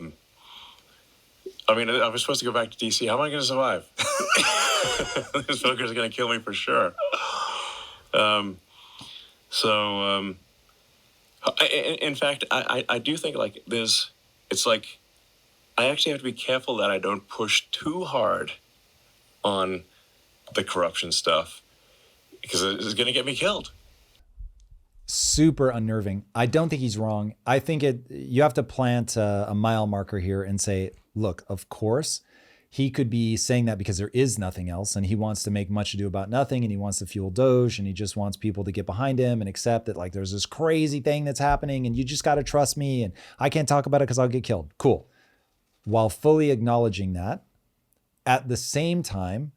mean, I was supposed to go back to DC. How am I going to survive? This fucker's going to kill me for sure. In fact, I do think like it's like I actually have to be careful that I don't push too hard on the corruption stuff, because it's going to get me killed. Super unnerving. I don't think he's wrong. I think you have to plant a mile marker here and say, look, of course, he could be saying that because there is nothing else and he wants to make much ado about nothing and he wants to fuel Doge and he just wants people to get behind him and accept that like there's this crazy thing that's happening and you just got to trust me and I can't talk about it because I'll get killed. Cool. While fully acknowledging that, at the same time,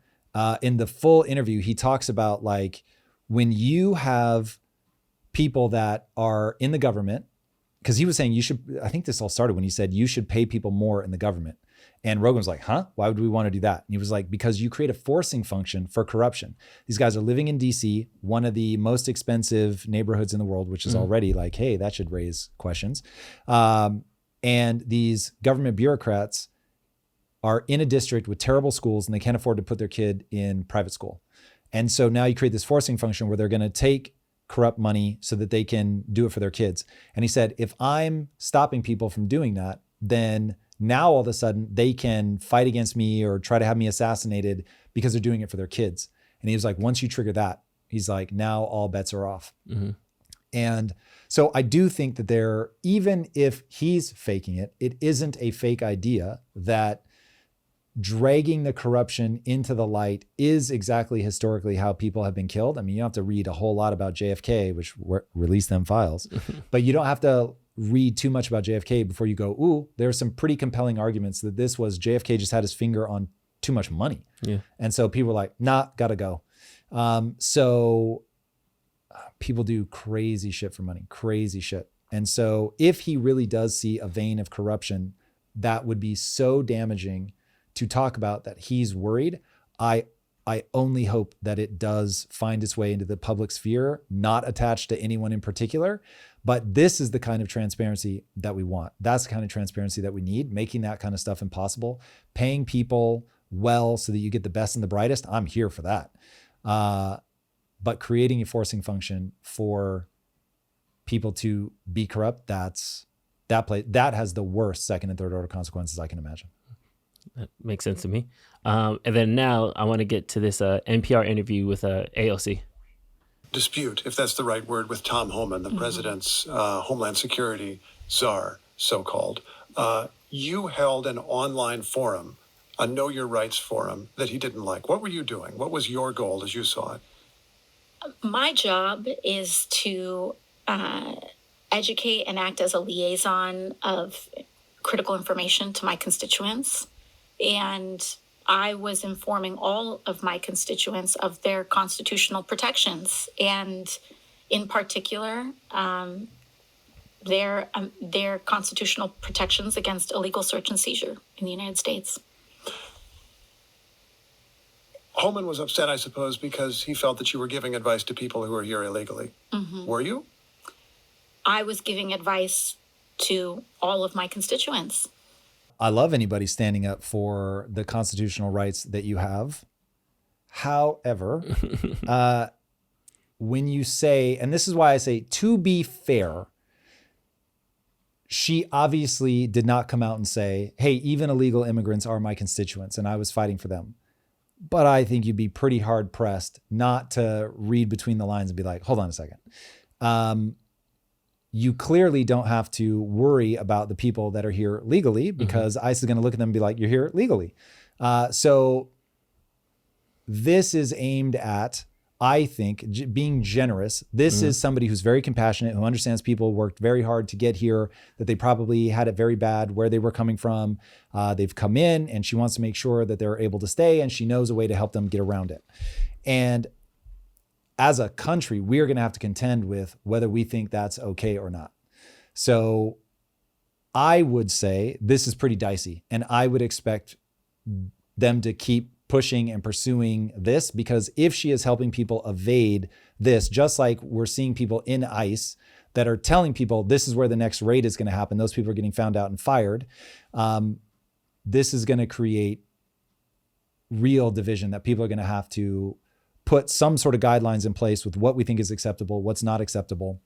in the full interview, he talks about like when you have people that are in the government, because he was saying you should, I think this all started when he said you should pay people more in the government. And Rogan was like, huh? Why would we want to do that? And he was like, because you create a forcing function for corruption. These guys are living in DC, one of the most expensive neighborhoods in the world, which is already like, hey, that should raise questions. And these government bureaucrats are in a district with terrible schools and they can't afford to put their kid in private school. And so now you create this forcing function where they're going to take corrupt money so that they can do it for their kids. And he said, if I'm stopping people from doing that, then now all of a sudden they can fight against me or try to have me assassinated because they're doing it for their kids. And he was like, once you trigger that, he's like, now all bets are off. Mm-hmm. And so I do think that even if he's faking it, it isn't a fake idea that dragging the corruption into the light is exactly historically how people have been killed. I mean, you don't have to read a whole lot about JFK, which released them files, but you don't have to read too much about JFK before you go, ooh, there's some pretty compelling arguments that this was JFK just had his finger on too much money. Yeah. And so people were like, nah, gotta go. So people do crazy shit for money, crazy shit. And so if he really does see a vein of corruption, that would be so damaging to talk about that he's worried. I only hope that it does find its way into the public sphere, not attached to anyone in particular. But this is the kind of transparency that we want. That's the kind of transparency that we need, making that kind of stuff impossible, paying people well so that you get the best and the brightest. I'm here for that. But creating a forcing function for people to be corrupt, that has the worst second and third order consequences I can imagine. That makes sense to me. And then now I want to get to this NPR interview with AOC. Dispute, if that's the right word, with Tom Homan, the president's Homeland Security czar, so-called. You held an online forum a know your rights forum that he didn't like? What were you doing? What was your goal as you saw it? My job is to educate and act as a liaison of critical information to my constituents. And I was informing all of my constituents of their constitutional protections, and in particular, their constitutional protections against illegal search and seizure in the United States. Holman was upset, I suppose, because he felt that you were giving advice to people who are here illegally. Mm-hmm. Were you? I was giving advice to all of my constituents. I love anybody standing up for the constitutional rights that you have. However, when you say, and this is why I say, to be fair, she obviously did not come out and say, hey, even illegal immigrants are my constituents and I was fighting for them. But I think you'd be pretty hard pressed not to read between the lines and be like, hold on a second. You clearly don't have to worry about the people that are here legally, because ICE is going to look at them and be like, you're here legally. So this is aimed at, I think, being generous. This is somebody who's very compassionate, who understands people worked very hard to get here, that they probably had it very bad where they were coming from. They've come in and she wants to make sure that they're able to stay, and she knows a way to help them get around it. And as a country, we are going to have to contend with whether we think that's okay or not. So I would say this is pretty dicey, and I would expect them to keep pushing and pursuing this, because if she is helping people evade this, just like we're seeing people in ICE that are telling people this is where the next raid is going to happen, those people are getting found out and fired. This is going to create real division, that people are going to have to put some sort of guidelines in place with what we think is acceptable, what's not acceptable.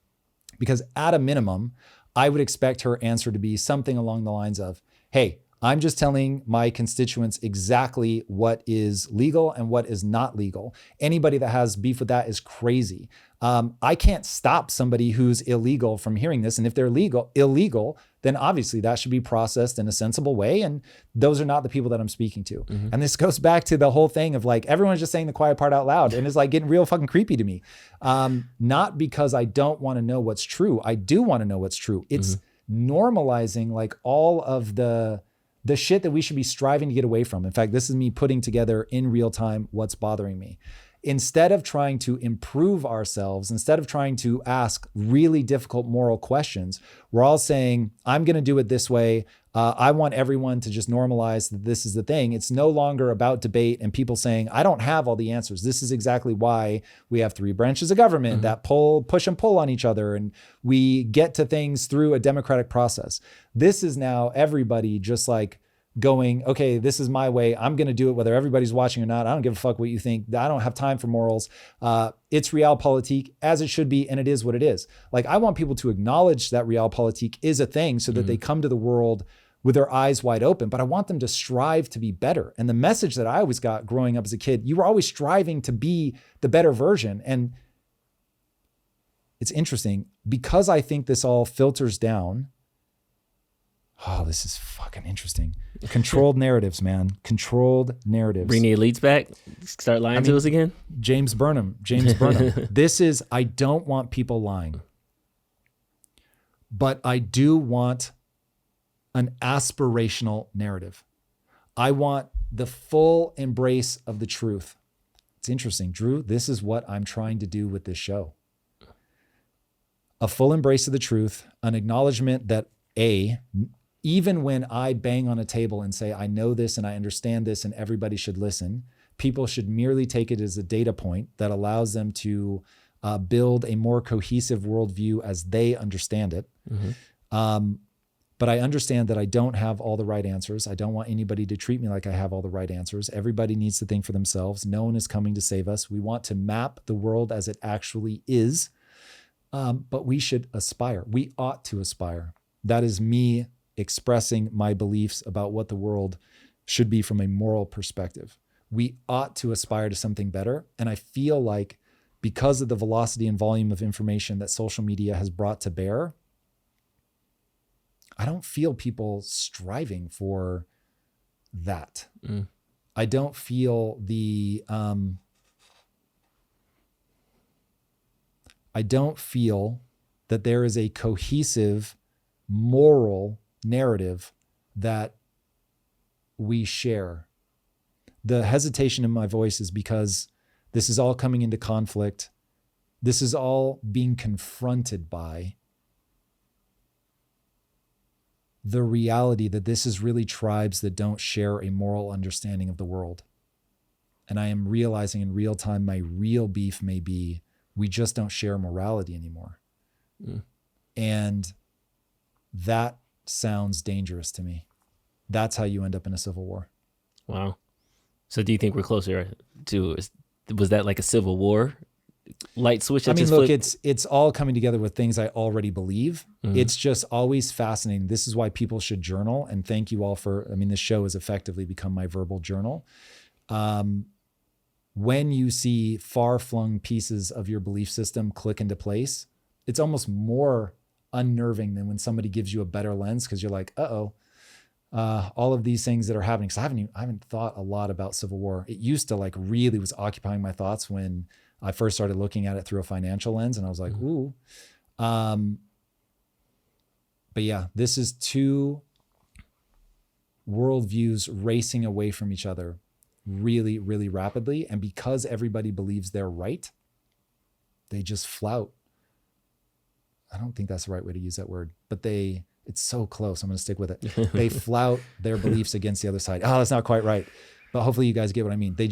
Because at a minimum, I would expect her answer to be something along the lines of, hey, I'm just telling my constituents exactly what is legal and what is not legal. Anybody that has beef with that is crazy. I can't stop somebody who's illegal from hearing this. And if they're illegal, then obviously that should be processed in a sensible way. And those are not the people that I'm speaking to. And this goes back to the whole thing of like, everyone's just saying the quiet part out loud, and it's like getting real fucking creepy to me. Not because I don't want to know what's true. I do want to know what's true. It's normalizing like all of the shit that we should be striving to get away from. In fact, this is me putting together in real time what's bothering me. Instead of trying to improve ourselves, instead of trying to ask really difficult moral questions, we're all saying, I'm going to do it this way. I want everyone to just normalize that this is the thing. It's no longer about debate and people saying, I don't have all the answers. This is exactly why we have 3 branches of government that push and pull on each other. And we get to things through a democratic process. This is now everybody just like going, okay, this is my way. I'm going to do it whether everybody's watching or not. I don't give a fuck what you think. I don't have time for morals. It's realpolitik, as it should be, and it is what it is. Like, I want people to acknowledge that realpolitik is a thing so that they come to the world with their eyes wide open, but I want them to strive to be better. And the message that I always got growing up as a kid, you were always striving to be the better version. And it's interesting because I think this all filters down. Oh, this is fucking interesting. Controlled narratives, man. Controlled narratives. Bring the elites back. Start lying to us again. James Burnham. This is, I don't want people lying, but I do want an aspirational narrative. I want the full embrace of the truth. It's interesting, Drew. This is what I'm trying to do with this show. A full embrace of the truth, an acknowledgement that even when I bang on a table and say, I know this and I understand this and everybody should listen, people should merely take it as a data point that allows them to build a more cohesive worldview as they understand it. But I understand that I don't have all the right answers. I don't want anybody to treat me like I have all the right answers. Everybody needs to think for themselves. No one is coming to save us. We want to map the world as it actually is, but we should aspire. We ought to aspire. That is me expressing my beliefs about what the world should be from a moral perspective. We ought to aspire to something better. And I feel like because of the velocity and volume of information that social media has brought to bear, I don't feel people striving for that. I don't feel that there is a cohesive moral narrative that we share. The hesitation in my voice is because this is all coming into conflict. This is all being confronted by the reality that this is really tribes that don't share a moral understanding of the world. And I am realizing in real time, my real beef may be, we just don't share morality anymore. And that sounds dangerous to me. That's how you end up in a civil war. Wow. So do you think we're closer to, was that like a civil war light switch? I mean, look, it's all coming together with things I already believe. It's just always fascinating. This is why people should journal. And thank you all for, I mean, this show has effectively become my verbal journal. When you see far-flung pieces of your belief system click into place, it's almost more unnerving than when somebody gives you a better lens, because you're like, all of these things that are happening. Because I haven't thought a lot about civil war. It used to like really was occupying my thoughts when I first started looking at it through a financial lens, and I was like, ooh. But yeah, this is two worldviews racing away from each other really, really rapidly. And because everybody believes they're right, they just flout. I don't think that's the right way to use that word, but it's so close. I'm going to stick with it. They flout their beliefs against the other side. Oh, that's not quite right. But hopefully you guys get what I mean. They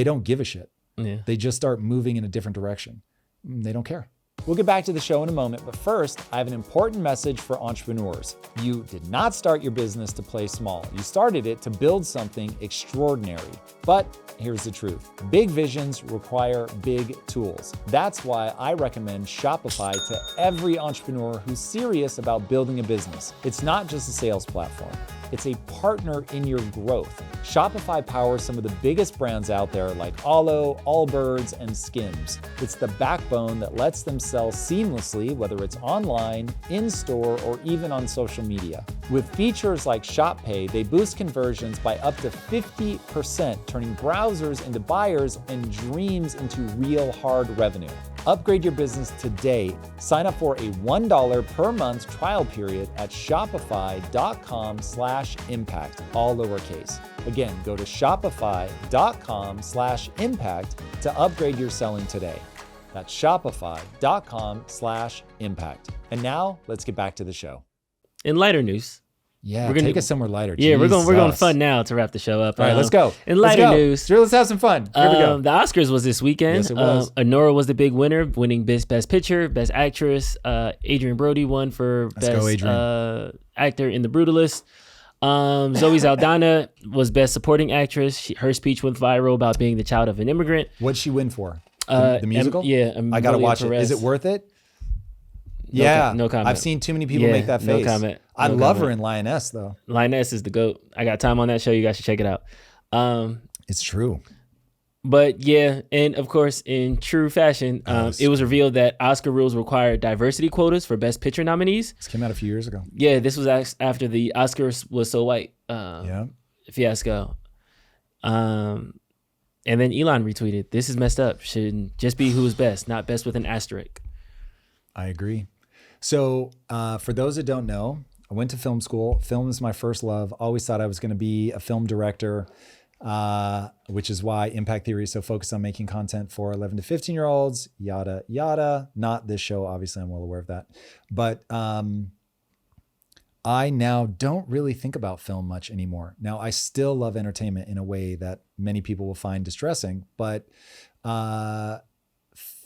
don't give a shit. Yeah. They just start moving in a different direction. They don't care. We'll get back to the show in a moment, but first, I have an important message for entrepreneurs. You did not start your business to play small. You started it to build something extraordinary. But here's the truth. Big visions require big tools. That's why I recommend Shopify to every entrepreneur who's serious about building a business. It's not just a sales platform. It's a partner in your growth. Shopify powers some of the biggest brands out there like Alo, Allbirds, and Skims. It's the backbone that lets them sell seamlessly, whether it's online, in-store, or even on social media. With features like Shop Pay, they boost conversions by up to 50%, turning browsers into buyers and dreams into real hard revenue. Upgrade your business today. Sign up for a $1 per month trial period at shopify.com/impact, all lowercase. Again, go to shopify.com/impact to upgrade your selling today. That's shopify.com/impact. And now let's get back to the show. In lighter news. Yeah, take us somewhere lighter. Yeah, we're going Jesus. fun now to wrap the show up. All right, let's go. In lighter news, sure, let's have some fun. Here we go. The Oscars was this weekend. Yes, it was. Honora was the big winner, winning Best Picture, Best Actress. Adrian Brody won for Best Actor in The Brutalist. Zoe Saldana was Best Supporting Actress. Her speech went viral about being the child of an immigrant. What'd she win for? The musical? I gotta watch it. Is it worth it? No comment. I've seen too many people make that face. No comment. I love her in Lioness, though. Lioness is the GOAT. I got time on that show. You guys should check it out. It's true. But yeah, and of course, in true fashion, it was revealed that Oscar rules require diversity quotas for Best Picture nominees. This came out a few years ago. Yeah, this was after the Oscars was so white fiasco. And then Elon retweeted, "This is messed up. Should just be who is best, not best with an asterisk." I agree. So for those that don't know, I went to film school. Film is my first love. Always thought I was going to be a film director, which is why Impact Theory is so focused on making content for 11 to 15-year-olds, yada, yada. Not this show, obviously, I'm well aware of that. But I now don't really think about film much anymore. Now, I still love entertainment in a way that many people will find distressing, but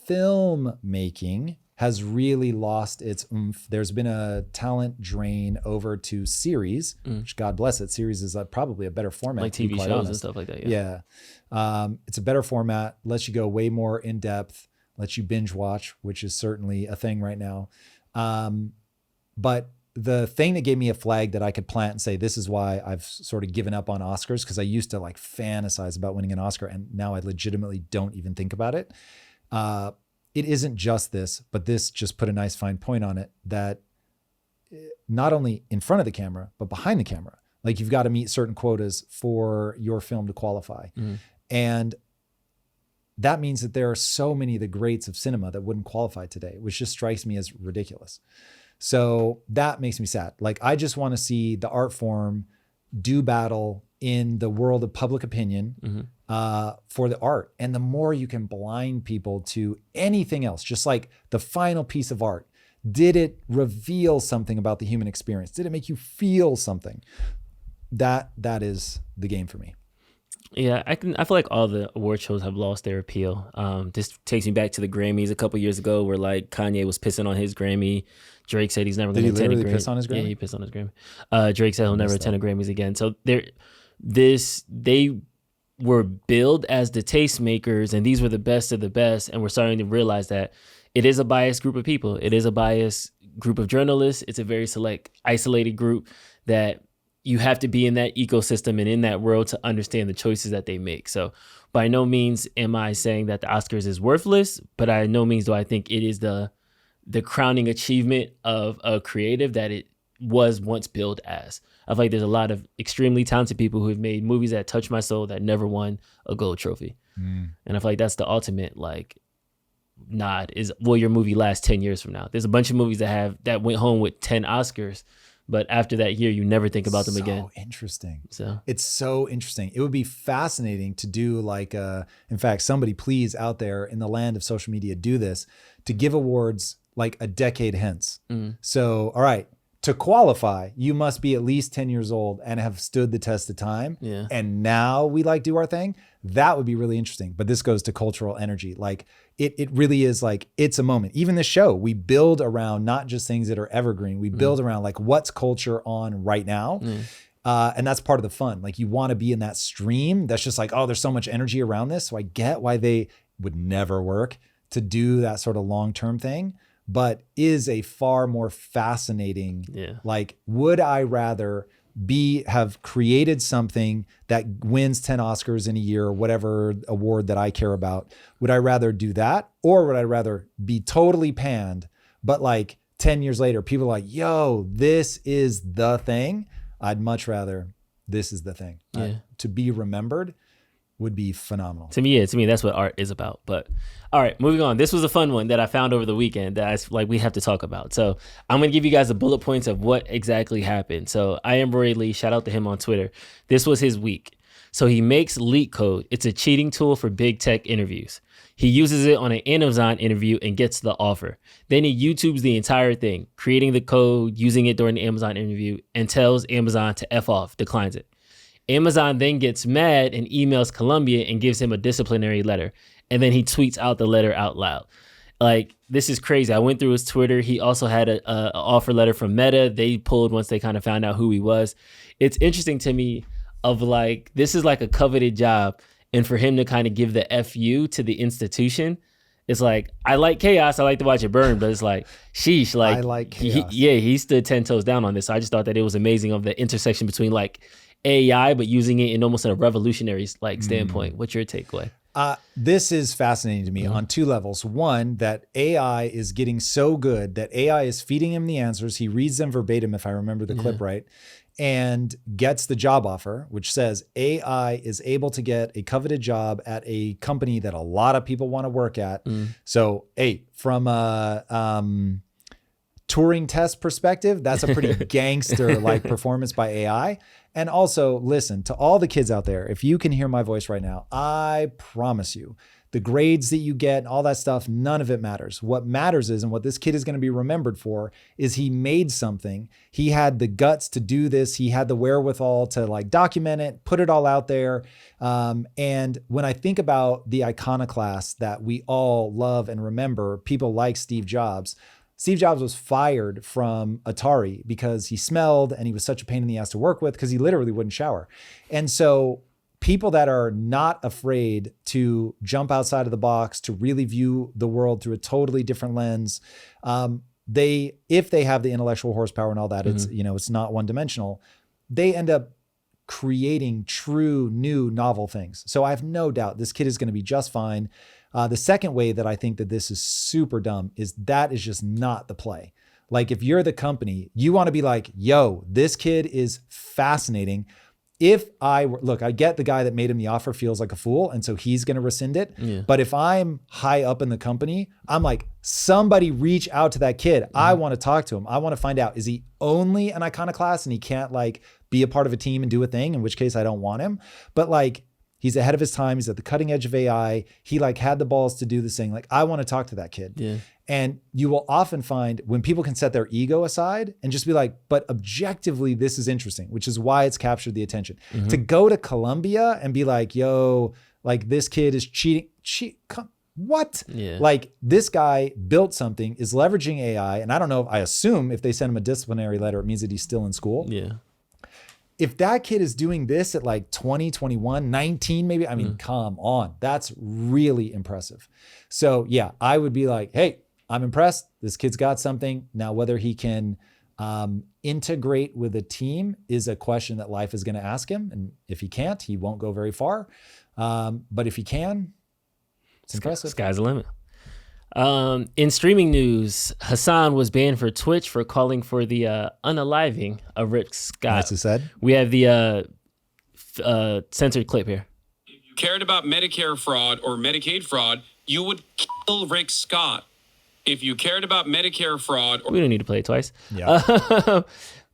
filmmaking has really lost its oomph. There's been a talent drain over to series, which God bless it. Series is probably a better format. Like TV shows and stuff like that. Yeah. It's a better format, lets you go way more in depth, lets you binge watch, which is certainly a thing right now. But the thing that gave me a flag that I could plant and say, this is why I've sort of given up on Oscars, because I used to like fantasize about winning an Oscar, and now I legitimately don't even think about it. It isn't just this, but this just put a nice fine point on it, that not only in front of the camera, but behind the camera, Like you've got to meet certain quotas for your film to qualify. And that means that there are so many of the greats of cinema that wouldn't qualify today, which just strikes me as ridiculous. So that makes me sad. Like, I just want to see the art form do battle in the world of public opinion for the art. And the more you can blind people to anything else, just like the final piece of art, did it reveal something about the human experience? Did it make you feel something? That is the game for me. Yeah, I feel like all the award shows have lost their appeal. This takes me back to the Grammys a couple years ago, where like Kanye was pissing on his Grammy. Drake said he's never going to attend a Grammy. Piss on his Grammy? Yeah, he pissed on his Grammy. Drake said he'll never attend a Grammys again. So they were billed as the tastemakers, and these were the best of the best. And we're starting to realize that it is a biased group of people. It is a biased group of journalists. It's a very select, isolated group that you have to be in that ecosystem and in that world to understand the choices that they make. So by no means am I saying that the Oscars is worthless, but by no means do I think it is the crowning achievement of a creative that it was once billed as. I feel like there's a lot of extremely talented people who have made movies that touch my soul that never won a gold trophy. And I feel like that's the ultimate like nod is, will your movie last 10 years from now? There's a bunch of movies that went home with 10 Oscars, but after that year, you never think about them again. So interesting. So it's so interesting. It would be fascinating to do like, in fact, somebody please out there in the land of social media, do this, to give awards like a decade hence. So, all right, to qualify, you must be at least 10 years old and have stood the test of time. Yeah. And now we like do our thing. That would be really interesting. But this goes to cultural energy. Like it really is like, it's a moment. Even this show, we build around not just things that are evergreen. We build around like what's culture on right now. And that's part of the fun. Like you want to be in that stream that's just like, oh, there's so much energy around this. So I get why they would never work to do that sort of long-term thing, but is a far more fascinating, like, would I rather have created something that wins 10 Oscars in a year, or whatever award that I care about? Would I rather do that? Or would I rather be totally panned, but like 10 years later, people are like, yo, this is the thing? I'd much rather this is the thing. To be remembered would be phenomenal. To me, that's what art is about. But all right, moving on. This was a fun one that I found over the weekend that we have to talk about. So I'm going to give you guys the bullet points of what exactly happened. So I am Roy Lee. Shout out to him on Twitter. This was his week. So he makes Leak Code. It's a cheating tool for big tech interviews. He uses it on an Amazon interview and gets the offer. Then he YouTubes the entire thing, creating the code, using it during the Amazon interview, and tells Amazon to F off, declines it. Amazon then gets mad and emails Columbia and gives him a disciplinary letter. And then he tweets out the letter out loud. Like, this is crazy. I went through his Twitter. He also had an offer letter from Meta. They pulled once they kind of found out who he was. It's interesting to me of like, this is like a coveted job. And for him to kind of give the FU to the institution, it's like, I like chaos. I like to watch it burn, but it's like, sheesh. Like, I like chaos. He stood 10 toes down on this. So I just thought that it was amazing of the intersection between like AI, but using it in almost a revolutionary like standpoint. What's your takeaway? This is fascinating to me on two levels. One, that AI is getting so good that AI is feeding him the answers. He reads them verbatim, if I remember the clip right, and gets the job offer, which says AI is able to get a coveted job at a company that a lot of people want to work at. So, hey, from a Turing test perspective, that's a pretty gangster like performance by AI. And also, listen, to all the kids out there, if you can hear my voice right now, I promise you, the grades that you get and all that stuff, none of it matters. What matters is, and what this kid is going to be remembered for, is he made something. He had the guts to do this. He had the wherewithal to like document it, put it all out there. And when I think about the iconoclast that we all love and remember, people like Steve Jobs was fired from Atari because he smelled and he was such a pain in the ass to work with because he literally wouldn't shower. And so people that are not afraid to jump outside of the box, to really view the world through a totally different lens, if they have the intellectual horsepower and all that, it's not one dimensional, they end up creating true new novel things. So I have no doubt this kid is going to be just fine. The second way that I think that this is super dumb is that is just not the play. Like if you're the company, you want to be like, yo, this kid is fascinating. If I were, look, I get the guy that made him the offer feels like a fool, and so he's going to rescind it. Yeah. But if I'm high up in the company, I'm like, somebody reach out to that kid. I want to talk to him. I want to find out, is he only an iconoclast and he can't like be a part of a team and do a thing, in which case I don't want him. But like, he's ahead of his time. He's at the cutting edge of AI. He like had the balls to do this thing. Like I want to talk to that kid. Yeah. And you will often find when people can set their ego aside and just be like, but objectively, this is interesting, which is why it's captured the attention. To go to Colombia and be like, yo, like this kid is cheating. What? Yeah. Like this guy built something, is leveraging AI. And I don't know, I assume if they send him a disciplinary letter, it means that he's still in school. Yeah. If that kid is doing this at like 20, 21, 19, maybe, I mean, come on, that's really impressive. So yeah, I would be like, hey, I'm impressed. This kid's got something. Now, whether he can integrate with a team is a question that life is going to ask him. And if he can't, he won't go very far. But if he can, it's impressive. Sky's the limit. In streaming news, Hassan was banned for Twitch for calling for the unaliving of Rick Scott. Nicely said. We have the censored clip here. If you cared about Medicare fraud or Medicaid fraud, you would kill Rick Scott. If you cared about Medicare fraud, We don't need to play it twice. Yeah.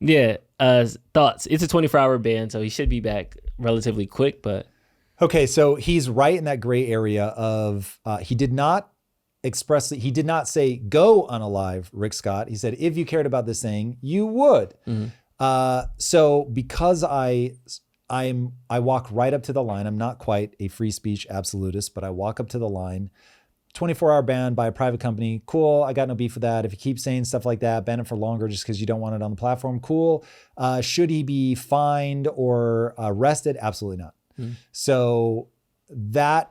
Yeah. Thoughts? It's a 24-hour ban, so he should be back relatively quick. But Okay, so he's right in that gray area of he did not say go unalive Rick Scott. He said if you cared about this thing, you would. So because I walk right up to the line. I'm not quite a free speech absolutist, but I walk up to the line. 24-hour ban by a private company. Cool. I got no beef with that. If you keep saying stuff like that, ban it for longer just because you don't want it on the platform. Cool. Should he be fined or arrested? Absolutely not. So that,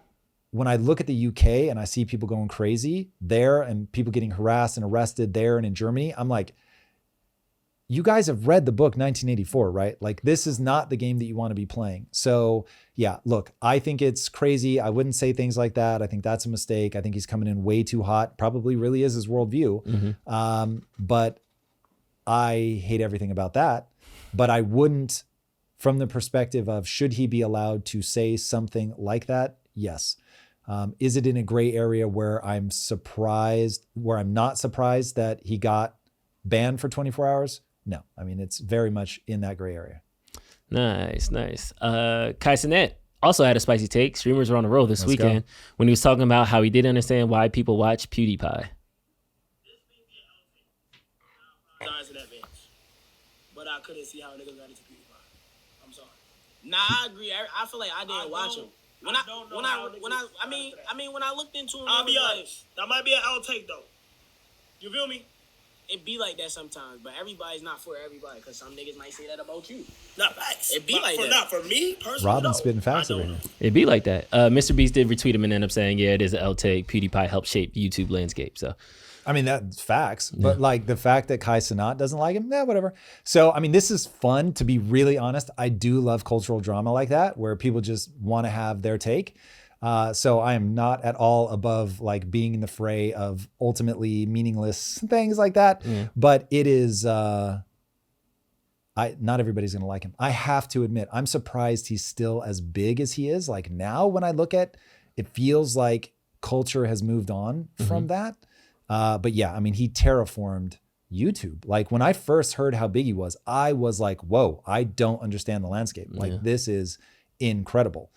when I look at the UK and I see people going crazy there and people getting harassed and arrested there and in Germany, I'm like, you guys have read the book 1984, right? Like this is not the game that you want to be playing. So yeah, look, I think it's crazy. I wouldn't say things like that. I think that's a mistake. I think he's coming in way too hot. Probably really is his worldview. But I hate everything about that. But I wouldn't, from the perspective of should he be allowed to say something like that? Yes. Is it in a gray area where I'm not surprised that he got banned for 24 hours? No, I mean, it's very much in that gray area. Nice. Kai Cenat also had a spicy take. Streamers were on the roll this weekend when he was talking about how he didn't understand why people watch PewDiePie. But I couldn't see how niggas got into PewDiePie. I'm sorry. Nah, I agree. I feel like I didn't watch him. When I looked into him, I'll be honest. That might be an outtake though. You feel me? It be like that sometimes, but everybody's not for everybody because some niggas might say that about you. Not facts. It be like that. Not for me personally. Robin's spitting facts over here. It'd be like that. Mr. Beast did retweet him and end up saying, yeah, it is an outtake. PewDiePie helped shape the YouTube landscape. So, I mean, that's facts, but like the fact that Kai Cenat doesn't like him, whatever. So, I mean, this is fun, to be really honest. I do love cultural drama like that, where people just want to have their take. So I am not at all above like being in the fray of ultimately meaningless things like that. But it is, not everybody's going to like him. I have to admit, I'm surprised he's still as big as he is. Like now when I look at, it feels like culture has moved on from that. But yeah, I mean, he terraformed YouTube. Like when I first heard how big he was, I was like, whoa, I don't understand the landscape. Like this is incredible.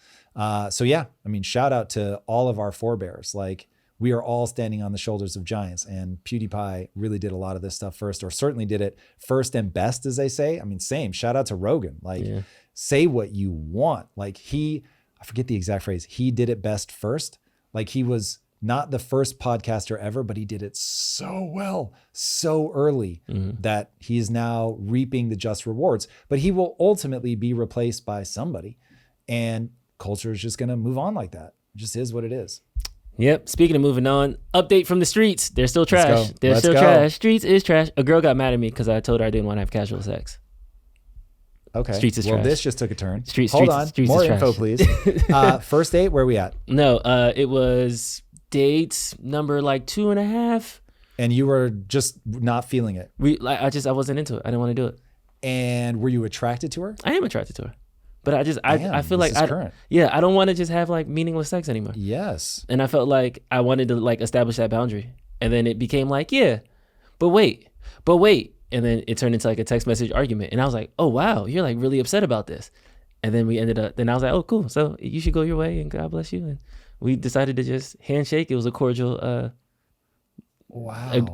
So yeah, I mean, shout out to all of our forebears. Like we are all standing on the shoulders of giants, and PewDiePie really did a lot of this stuff first, or certainly did it first and best, as they say. I mean, same, shout out to Rogan. Like say what you want. Like I forget the exact phrase. He did it best first. Like he was not the first podcaster ever, but he did it so well, so early that he is now reaping the just rewards, but he will ultimately be replaced by somebody. And culture is just going to move on like that. It just is what it is. Yep. Speaking of moving on, update from the streets. They're still trash. Let's go. Trash. Streets is trash. A girl got mad at me because I told her I didn't want to have casual sex. Okay. Streets is trash. Well, this just took a turn. Streets More is info, trash. please. First date, where are we at? No, it was dates number like 2.5. And you were just not feeling it. I wasn't into it. I didn't want to do it. And were you attracted to her? I am attracted to her, but I feel this like is current. I don't want to just have like meaningless sex anymore. Yes. And I felt like I wanted to like establish that boundary, and then it became like, yeah, but wait, and then it turned into like a text message argument, and I was like, oh wow, you're like really upset about this, and then then I was like, oh cool, so you should go your way and God bless you, and we decided to just handshake. It was a cordial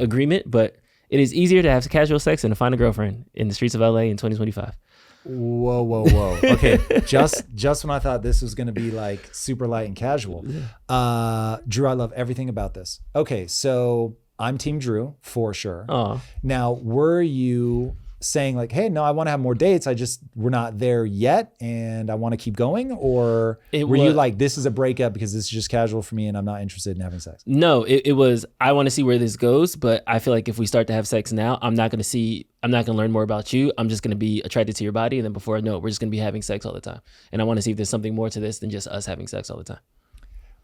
agreement, but it is easier to have casual sex than to find a girlfriend in the streets of LA in 2025. Whoa. Okay. just when I thought this was going to be like super light and casual. Drew, I love everything about this. Okay. So I'm team Drew for sure. Now, were you saying like, hey, no, I want to have more dates. we're not there yet and I want to keep going? Or were you like, this is a breakup because this is just casual for me and I'm not interested in having sex? No, it was, I want to see where this goes, but I feel like if we start to have sex now, I'm not going to learn more about you. I'm just going to be attracted to your body. And then before I know it, we're just going to be having sex all the time. And I want to see if there's something more to this than just us having sex all the time.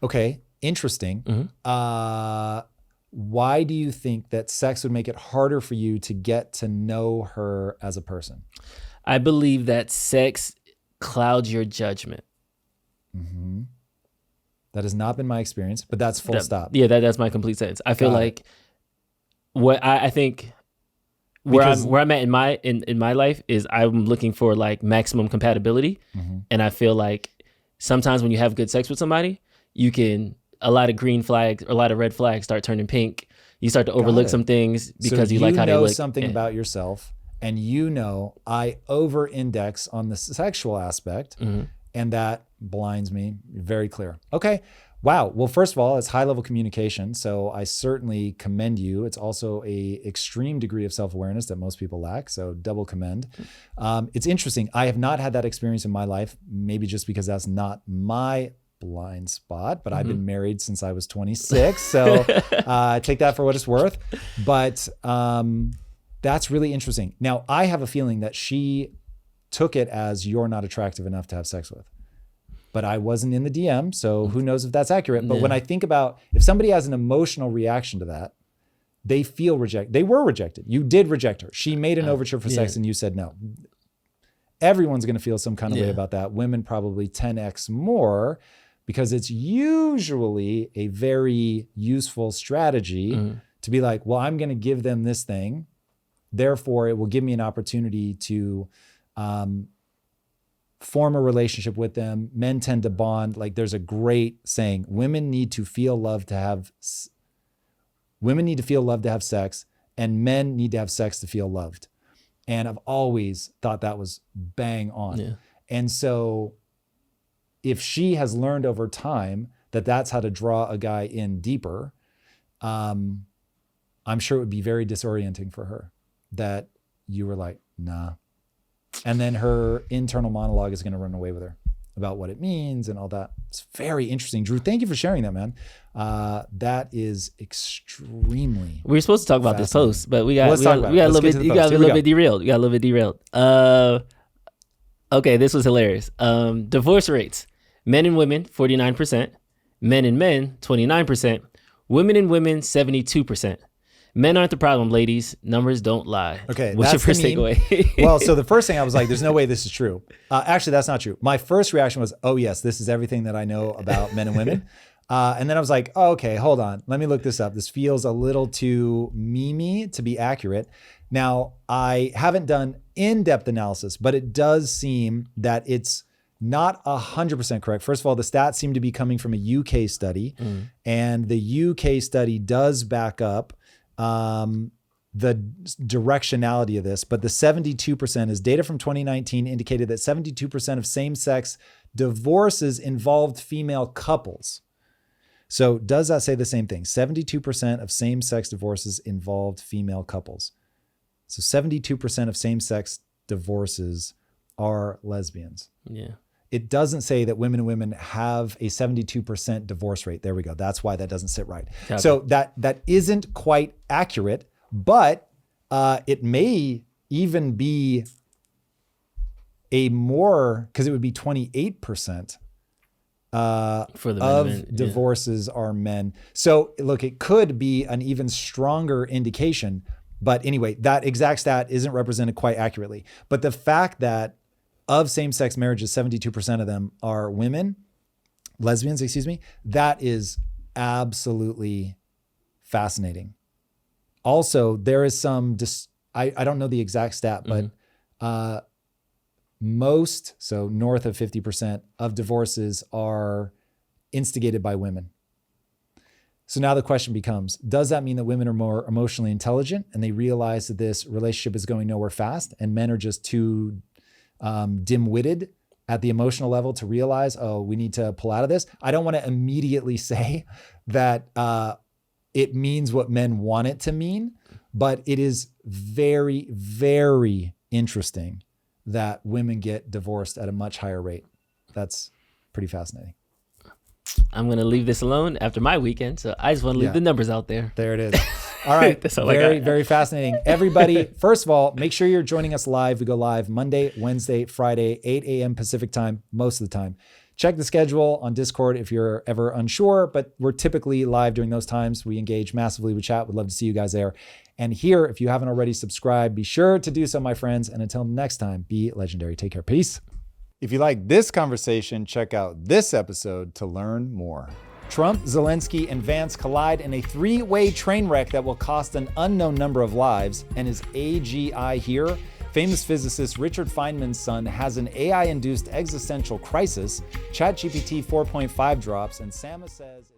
Okay. Interesting. Mm-hmm. Why do you think that sex would make it harder for you to get to know her as a person? I believe that sex clouds your judgment. Mm-hmm. That has not been my experience, but that's full stop. Yeah, that's my complete sentence. I feel like what I think where I'm at in my life is I'm looking for like maximum compatibility. Mm-hmm. And I feel like sometimes when you have good sex with somebody, a lot of green flags or a lot of red flags start turning pink. You start to overlook some things because you like how they look. You know something about yourself, and I over-index on the sexual aspect, mm-hmm. and that blinds me. Very clear. Okay. Wow. Well, first of all, it's high-level communication, so I certainly commend you. It's also a extreme degree of self-awareness that most people lack, so double commend. It's interesting. I have not had that experience in my life, maybe just because that's not my blind spot, but mm-hmm. I've been married since I was 26. So take that for what it's worth. But that's really interesting. Now, I have a feeling that she took it as you're not attractive enough to have sex with. But I wasn't in the DM, so who knows if that's accurate. But when I think about if somebody has an emotional reaction to that, they feel rejected. They were rejected. You did reject her. She made an overture for sex and you said no. Everyone's going to feel some kind of way about that. Women probably 10x more, because it's usually a very useful strategy to be like, well, I'm going to give them this thing. Therefore, it will give me an opportunity to form a relationship with them. Men tend to bond. Like there's a great saying, women need to feel love to have sex, and men need to have sex to feel loved. And I've always thought that was bang on. Yeah. And so if she has learned over time that that's how to draw a guy in deeper, I'm sure it would be very disorienting for her that you were like, nah. And then her internal monologue is going to run away with her about what it means and all that. It's very interesting. Drew, thank you for sharing that, man. That is extremely. We were supposed to talk about this post, but we got a little bit derailed. Okay, this was hilarious. Divorce rates: men and women 49%, men and men 29%, women and women 72%. Men aren't the problem, ladies. Numbers don't lie. Okay, what's your first takeaway? Well, so the first thing I was like, there's no way this is true. Actually, that's not true. My first reaction was, oh yes, this is everything that I know about men and women. And then I was like, oh, okay, hold on. Let me look this up. This feels a little too memey to be accurate. Now, I haven't done in-depth analysis, but it does seem that it's not 100% correct. First of all, the stats seem to be coming from a UK study, and the UK study does back up the directionality of this, but the 72% is data from 2019 indicated that 72% of same-sex divorces involved female couples. So does that say the same thing? 72% of same-sex divorces involved female couples. So 72% of same-sex divorces are lesbians. Yeah. It doesn't say that women and women have a 72% divorce rate. There we go. That's why that doesn't sit right. Okay. So that isn't quite accurate, but it may even be a more, because it would be 28% For the of men, yeah. divorces are men. So look, it could be an even stronger indication. But anyway, that exact stat isn't represented quite accurately. But the fact that of same-sex marriages, 72% of them are lesbians, that is absolutely fascinating. Also, there is some, I don't know the exact stat, but most, so north of 50% of divorces are instigated by women. So now the question becomes, does that mean that women are more emotionally intelligent and they realize that this relationship is going nowhere fast and men are just too dim-witted at the emotional level to realize, oh, we need to pull out of this? I don't want to immediately say that it means what men want it to mean, but it is very, very interesting that women get divorced at a much higher rate. That's pretty fascinating. I'm going to leave this alone after my weekend, so I just want to leave the numbers out there. There it is. All right. That's all very, very fascinating. Everybody, first of all, make sure you're joining us live. We go live Monday, Wednesday, Friday, 8 a.m. Pacific time, most of the time. Check the schedule on Discord if you're ever unsure, but we're typically live during those times. We engage massively with chat. We'd love to see you guys there. And here, if you haven't already subscribed, be sure to do so, my friends. And until next time, be legendary. Take care. Peace. If you like this conversation, check out this episode to learn more. Trump, Zelensky, and Vance collide in a three-way train wreck that will cost an unknown number of lives. And is AGI here? Famous physicist Richard Feynman's son has an AI-induced existential crisis. ChatGPT 4.5 drops, and Sama says...